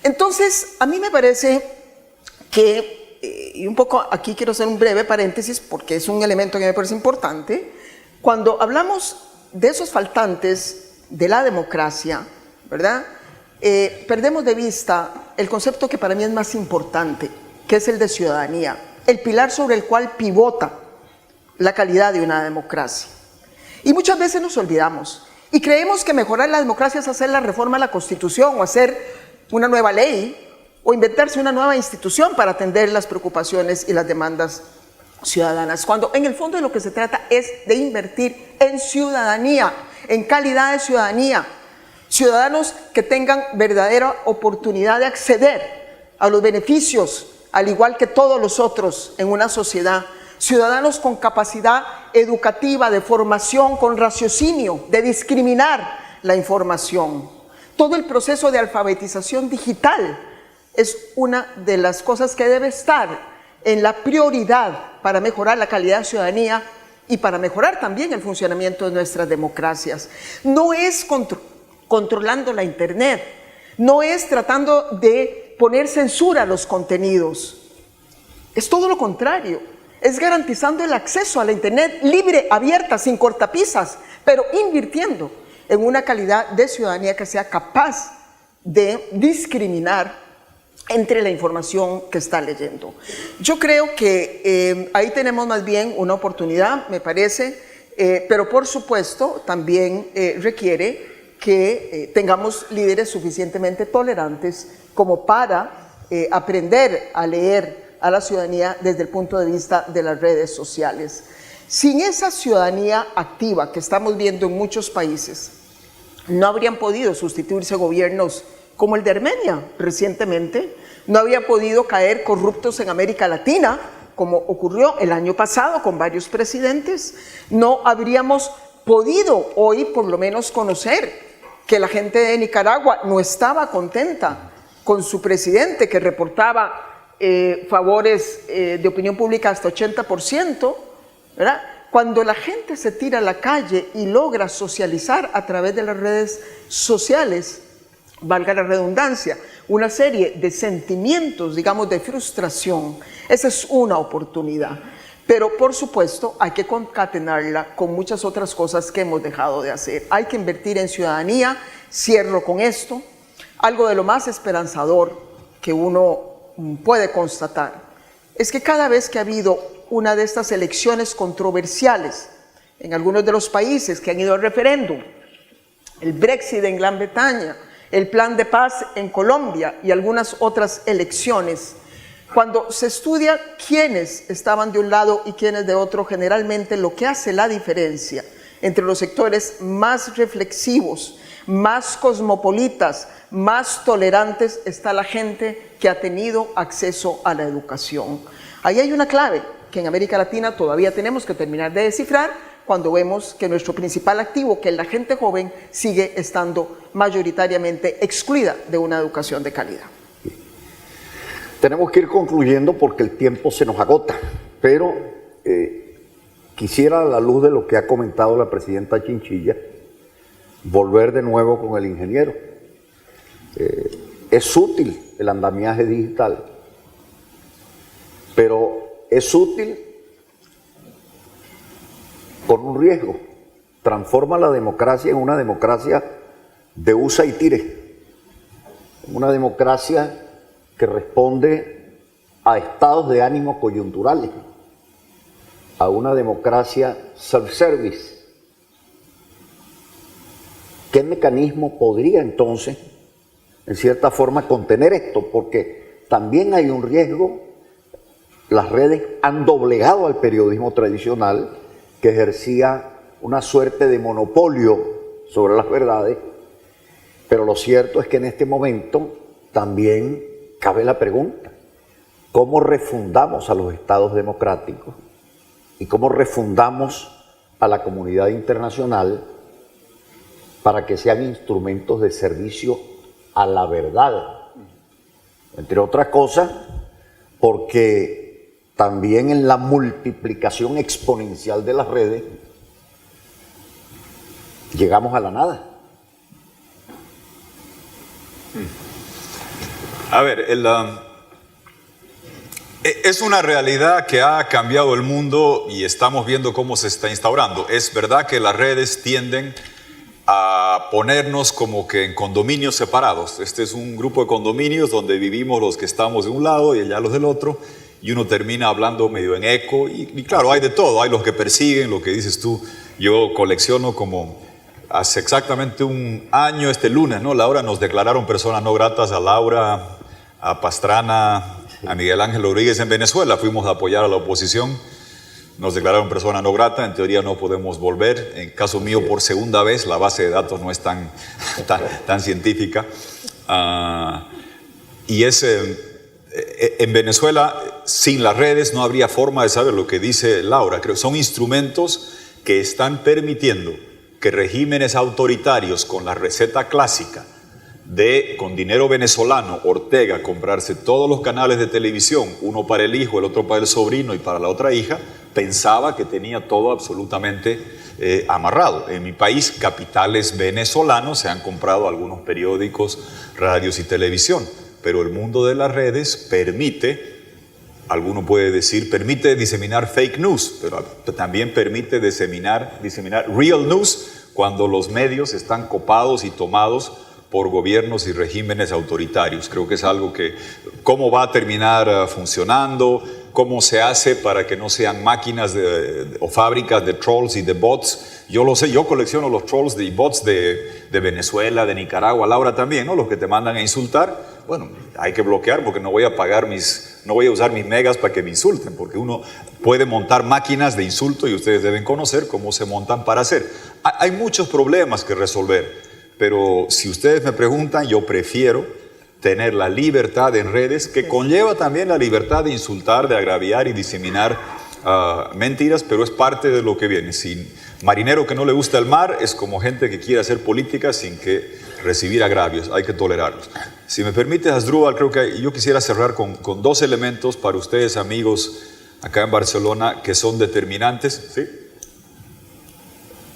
Entonces, a mí me parece que, y un poco aquí quiero hacer un breve paréntesis porque es un elemento que me parece importante, cuando hablamos de esos faltantes de la democracia, ¿verdad? Perdemos de vista el concepto que para mí es más importante, que es el de ciudadanía, el pilar sobre el cual pivota la calidad de una democracia. Y muchas veces nos olvidamos y creemos que mejorar la democracia es hacer la reforma a la Constitución o hacer una nueva ley o inventarse una nueva institución para atender las preocupaciones y las demandas ciudadanas, cuando en el fondo de lo que se trata es de invertir en ciudadanía, en calidad de ciudadanía. Ciudadanos que tengan verdadera oportunidad de acceder a los beneficios, al igual que todos los otros en una sociedad. Ciudadanos con capacidad educativa, de formación, con raciocinio, de discriminar la información. Todo el proceso de alfabetización digital es una de las cosas que debe estar en la prioridad para mejorar la calidad de ciudadanía y para mejorar también el funcionamiento de nuestras democracias. No es controlando la internet, no es tratando de poner censura a los contenidos, es todo lo contrario, es garantizando el acceso a la internet libre, abierta, sin cortapisas, pero invirtiendo en una calidad de ciudadanía que sea capaz de discriminar entre la información que está leyendo. Yo creo que ahí tenemos más bien una oportunidad, me parece, pero por supuesto también requiere que tengamos líderes suficientemente tolerantes como para aprender a leer a la ciudadanía desde el punto de vista de las redes sociales. Sin esa ciudadanía activa que estamos viendo en muchos países, no habrían podido sustituirse gobiernos como el de Armenia recientemente, no habrían podido caer corruptos en América Latina, como ocurrió el año pasado con varios presidentes, no habríamos podido hoy por lo menos conocer que la gente de Nicaragua no estaba contenta con su presidente, que reportaba favores de opinión pública hasta 80%, ¿verdad? Cuando la gente se tira a la calle y logra socializar a través de las redes sociales, valga la redundancia, una serie de sentimientos, digamos, de frustración, esa es una oportunidad. Pero, por supuesto, hay que concatenarla con muchas otras cosas que hemos dejado de hacer. Hay que invertir en ciudadanía. Cierro con esto. Algo de lo más esperanzador que uno puede constatar es que cada vez que ha habido una de estas elecciones controversiales en algunos de los países que han ido al referéndum, el Brexit en Gran Bretaña, el plan de paz en Colombia y algunas otras elecciones, cuando se estudia quiénes estaban de un lado y quiénes de otro, generalmente lo que hace la diferencia entre los sectores más reflexivos, más cosmopolitas, más tolerantes, está la gente que ha tenido acceso a la educación. Ahí hay una clave que en América Latina todavía tenemos que terminar de descifrar cuando vemos que nuestro principal activo, que es la gente joven, sigue estando mayoritariamente excluida de una educación de calidad. Tenemos que ir concluyendo porque el tiempo se nos agota, pero quisiera, a la luz de lo que ha comentado la presidenta Chinchilla, volver de nuevo con el ingeniero. Es útil el andamiaje digital, pero es útil con un riesgo. Transforma la democracia en una democracia de usa y tire, una democracia que responde a estados de ánimo coyunturales, a una democracia self-service. ¿Qué mecanismo podría entonces, en cierta forma, contener esto? Porque también hay un riesgo. Las redes han doblegado al periodismo tradicional, que ejercía una suerte de monopolio sobre las verdades, pero lo cierto es que en este momento también cabe la pregunta: ¿cómo refundamos a los estados democráticos y cómo refundamos a la comunidad internacional para que sean instrumentos de servicio a la verdad? Entre otras cosas, porque también en la multiplicación exponencial de las redes llegamos a la nada. A ver, es una realidad que ha cambiado el mundo y estamos viendo cómo se está instaurando. Es verdad que las redes tienden a ponernos como que en condominios separados. Este es un grupo de condominios donde vivimos los que estamos de un lado y allá los del otro, y uno termina hablando medio en eco. Y claro, hay de todo. Hay los que persiguen, lo que dices tú. Yo colecciono como... Hace exactamente un año, este lunes, ¿no? Laura, nos declararon personas no gratas a Laura, a Pastrana, a Miguel Ángel Rodríguez en Venezuela. Fuimos a apoyar a la oposición, nos declararon persona no grata, en teoría no podemos volver. En caso mío, por segunda vez, la base de datos no es tan científica. Y en Venezuela, sin las redes, no habría forma de saber lo que dice Laura. Creo que son instrumentos que están permitiendo que regímenes autoritarios con la receta clásica de, con dinero venezolano, Ortega, comprarse todos los canales de televisión, uno para el hijo, el otro para el sobrino y para la otra hija, pensaba que tenía todo absolutamente amarrado. En mi país, capitales venezolanos se han comprado algunos periódicos, radios y televisión, pero el mundo de las redes permite... Alguno puede decir, permite diseminar fake news, pero también permite diseminar real news cuando los medios están copados y tomados por gobiernos y regímenes autoritarios. Creo que es algo que, ¿cómo va a terminar funcionando? ¿Cómo se hace para que no sean máquinas o fábricas de trolls y de bots? Yo lo sé, yo colecciono los trolls y bots de Venezuela, de Nicaragua, Laura también, ¿no? Los que te mandan a insultar. Bueno, hay que bloquear porque no voy a usar mis megas para que me insulten, porque uno puede montar máquinas de insulto y ustedes deben conocer cómo se montan para hacer. Hay muchos problemas que resolver, pero si ustedes me preguntan, yo prefiero tener la libertad en redes, que conlleva también la libertad de insultar, de agraviar y diseminar mentiras, pero es parte de lo que viene. Sin marinero que no le gusta el mar es como gente que quiere hacer política sin que recibir agravios, hay que tolerarlos. Si me permites, Asdrúbal, creo que yo quisiera cerrar con dos elementos para ustedes, amigos, acá en Barcelona, que son determinantes. ¿Sí?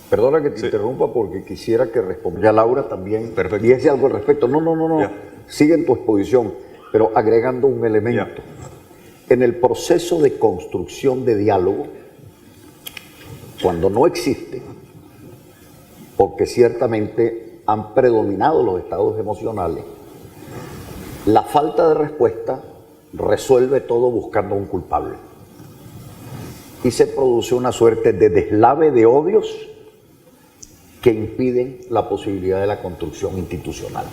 Perdona que te interrumpa porque quisiera que respondiera Laura también. Perfecto. Diese algo al respecto. No. Ya. Sigue en tu exposición, pero agregando un elemento. Ya. En el proceso de construcción de diálogo, cuando no existe, porque ciertamente han predominado los estados emocionales, la falta de respuesta resuelve todo buscando un culpable. Y se produce una suerte de deslave de odios que impiden la posibilidad de la construcción institucional.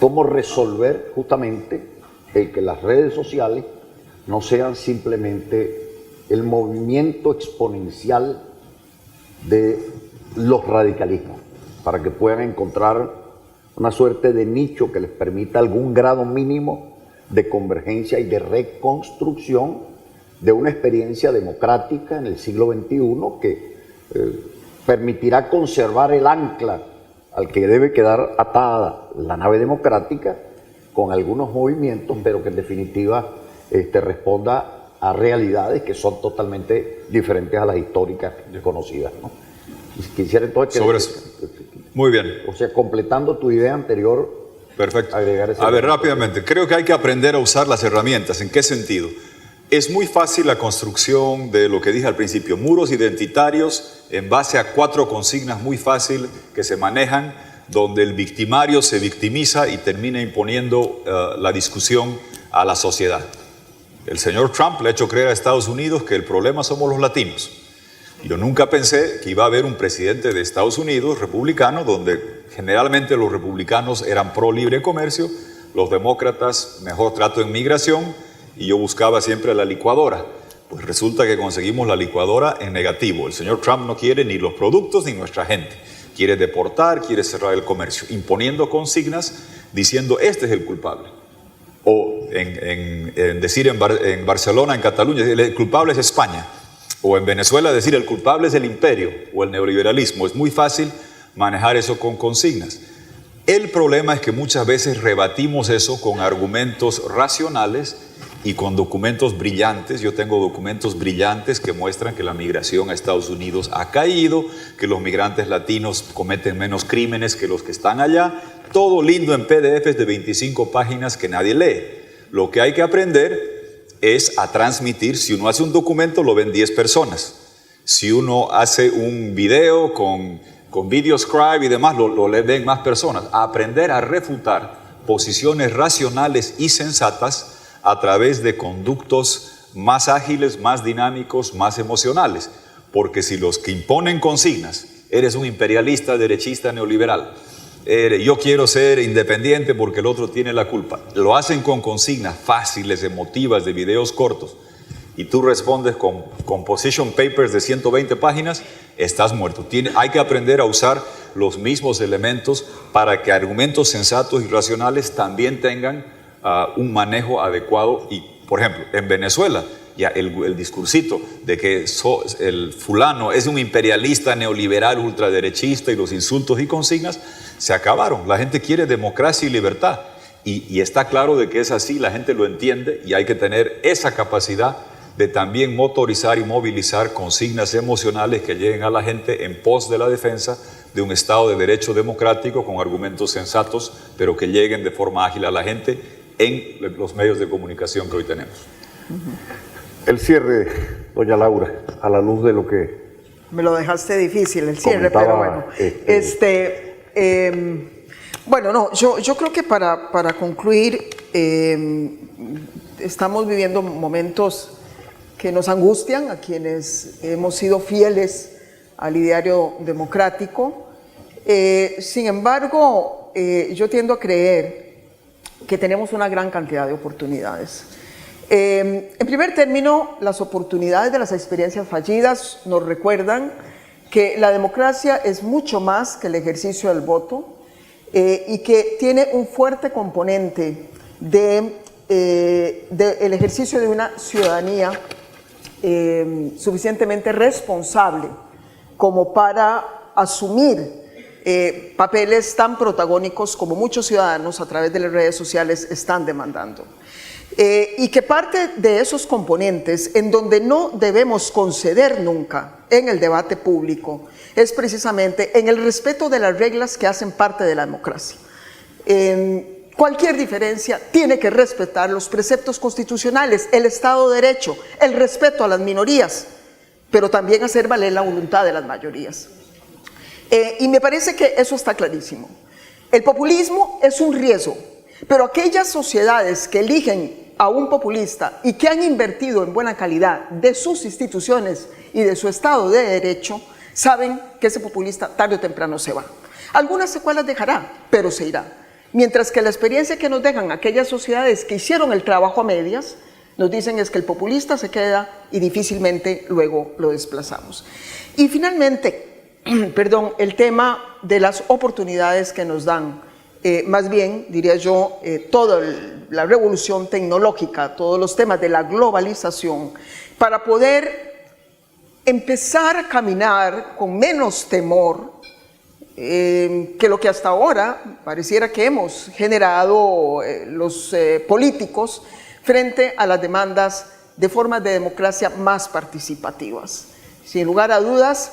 ¿Cómo resolver justamente el que las redes sociales no sean simplemente el movimiento exponencial de los radicalismos, para que puedan encontrar una suerte de nicho que les permita algún grado mínimo de convergencia y de reconstrucción de una experiencia democrática en el siglo XXI que permitirá conservar el ancla al que debe quedar atada la nave democrática con algunos movimientos, pero que en definitiva responda a realidades que son totalmente diferentes a las históricas conocidas, ¿no? Quisiera entonces que... Sobre eso. Muy bien. O sea, completando tu idea anterior. Perfecto. Agregar ese A ver, elemento. rápidamente. Creo que hay que aprender a usar las herramientas. ¿En qué sentido? Es muy fácil la construcción de lo que dije al principio, muros identitarios en base a 4 consignas muy fácil que se manejan, donde el victimario se victimiza y termina imponiendo la discusión a la sociedad. El señor Trump le ha hecho creer a Estados Unidos que el problema somos los latinos. Yo nunca pensé que iba a haber un presidente de Estados Unidos republicano, donde generalmente los republicanos eran pro libre comercio, los demócratas mejor trato en migración, y yo buscaba siempre la licuadora. Pues resulta que conseguimos la licuadora en negativo. El señor Trump no quiere ni los productos ni nuestra gente. Quiere deportar, quiere cerrar el comercio, imponiendo consignas diciendo este es el culpable. O decir en Barcelona, en Cataluña, el culpable es España. O en Venezuela decir el culpable es el imperio o el neoliberalismo. Es muy fácil manejar eso con consignas. El problema es que muchas veces rebatimos eso con argumentos racionales y con documentos brillantes. Yo tengo documentos brillantes que muestran que la migración a Estados Unidos ha caído, que los migrantes latinos cometen menos crímenes que los que están allá. Todo lindo en PDFs de 25 páginas que nadie lee. Lo que hay que aprender es a transmitir. Si uno hace un documento, lo ven 10 personas. Si uno hace un video con VideoScribe y demás, lo ven más personas. A aprender a refutar posiciones racionales y sensatas a través de conductos más ágiles, más dinámicos, más emocionales. Porque si los que imponen consignas, eres un imperialista, derechista, neoliberal, yo quiero ser independiente porque el otro tiene la culpa, lo hacen con consignas fáciles, emotivas, de videos cortos, y tú respondes con position papers de 120 páginas, estás muerto. Hay que aprender a usar los mismos elementos para que argumentos sensatos y racionales también tengan un manejo adecuado. Y, por ejemplo, en Venezuela, ya el discursito de que el fulano es un imperialista, neoliberal, ultraderechista, y los insultos y consignas se acabaron. La gente quiere democracia y libertad. Y está claro de que es así, la gente lo entiende, y hay que tener esa capacidad de también motorizar y movilizar consignas emocionales que lleguen a la gente en pos de la defensa de un Estado de Derecho democrático con argumentos sensatos, pero que lleguen de forma ágil a la gente en los medios de comunicación que hoy tenemos. El cierre, doña Laura, a la luz de lo que... Me lo dejaste difícil el cierre, pero bueno. Bueno, no, yo creo que para concluir, estamos viviendo momentos que nos angustian a quienes hemos sido fieles al ideario democrático. Sin embargo, yo tiendo a creer que tenemos una gran cantidad de oportunidades. En primer término, las oportunidades de las experiencias fallidas nos recuerdan que la democracia es mucho más que el ejercicio del voto y que tiene un fuerte componente del ejercicio de una ciudadanía suficientemente responsable como para asumir papeles tan protagónicos como muchos ciudadanos a través de las redes sociales están demandando. Y que parte de esos componentes en donde no debemos conceder nunca en el debate público es precisamente en el respeto de las reglas que hacen parte de la democracia. Cualquier diferencia tiene que respetar los preceptos constitucionales, el Estado de Derecho, el respeto a las minorías, pero también hacer valer la voluntad de las mayorías. Y me parece que eso está clarísimo. El populismo es un riesgo, pero aquellas sociedades que eligen a un populista y que han invertido en buena calidad de sus instituciones y de su Estado de Derecho, saben que ese populista tarde o temprano se va. Algunas secuelas dejará, pero se irá. Mientras que la experiencia que nos dejan aquellas sociedades que hicieron el trabajo a medias, nos dicen es que el populista se queda y difícilmente luego lo desplazamos. Y finalmente, el tema de las oportunidades que nos dan, más bien, diría yo, toda la revolución tecnológica, todos los temas de la globalización, para poder empezar a caminar con menos temor que lo que hasta ahora pareciera que hemos generado los políticos frente a las demandas de formas de democracia más participativas. Sin lugar a dudas,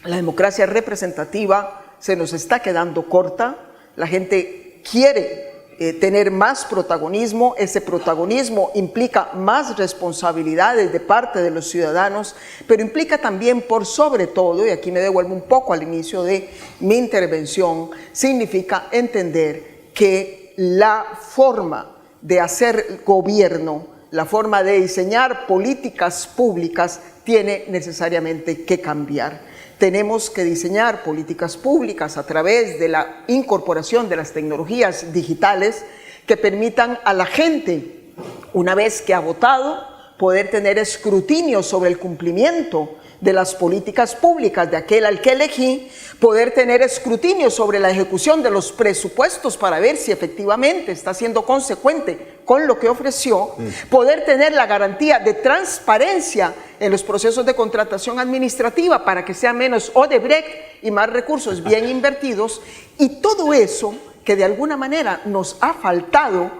la democracia representativa se nos está quedando corta, la gente quiere tener más protagonismo, ese protagonismo implica más responsabilidades de parte de los ciudadanos, pero implica también por sobre todo, y aquí me devuelvo un poco al inicio de mi intervención, significa entender que la forma de hacer gobierno, la forma de diseñar políticas públicas tiene necesariamente que cambiar. Tenemos que diseñar políticas públicas a través de la incorporación de las tecnologías digitales que permitan a la gente, una vez que ha votado, poder tener escrutinio sobre el cumplimiento de las políticas públicas de aquel al que elegí, poder tener escrutinio sobre la ejecución de los presupuestos para ver si efectivamente está siendo consecuente con lo que ofreció, poder tener la garantía de transparencia en los procesos de contratación administrativa para que sea menos Odebrecht y más recursos bien invertidos, y todo eso que de alguna manera nos ha faltado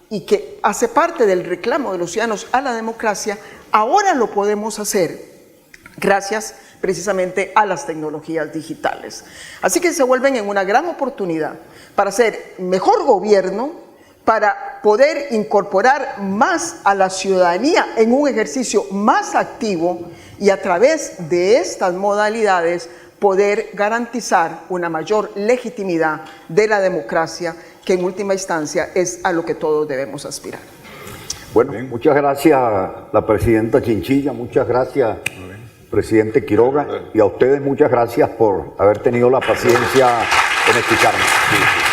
y que hace parte del reclamo de los ciudadanos a la democracia, ahora lo podemos hacer gracias precisamente a las tecnologías digitales. Así que se vuelven en una gran oportunidad para hacer mejor gobierno, para poder incorporar más a la ciudadanía en un ejercicio más activo y a través de estas modalidades poder garantizar una mayor legitimidad de la democracia, que en última instancia es a lo que todos debemos aspirar. Bueno, muchas gracias a la presidenta Chinchilla, muchas gracias presidente Quiroga, y a ustedes muchas gracias por haber tenido la paciencia en escucharnos.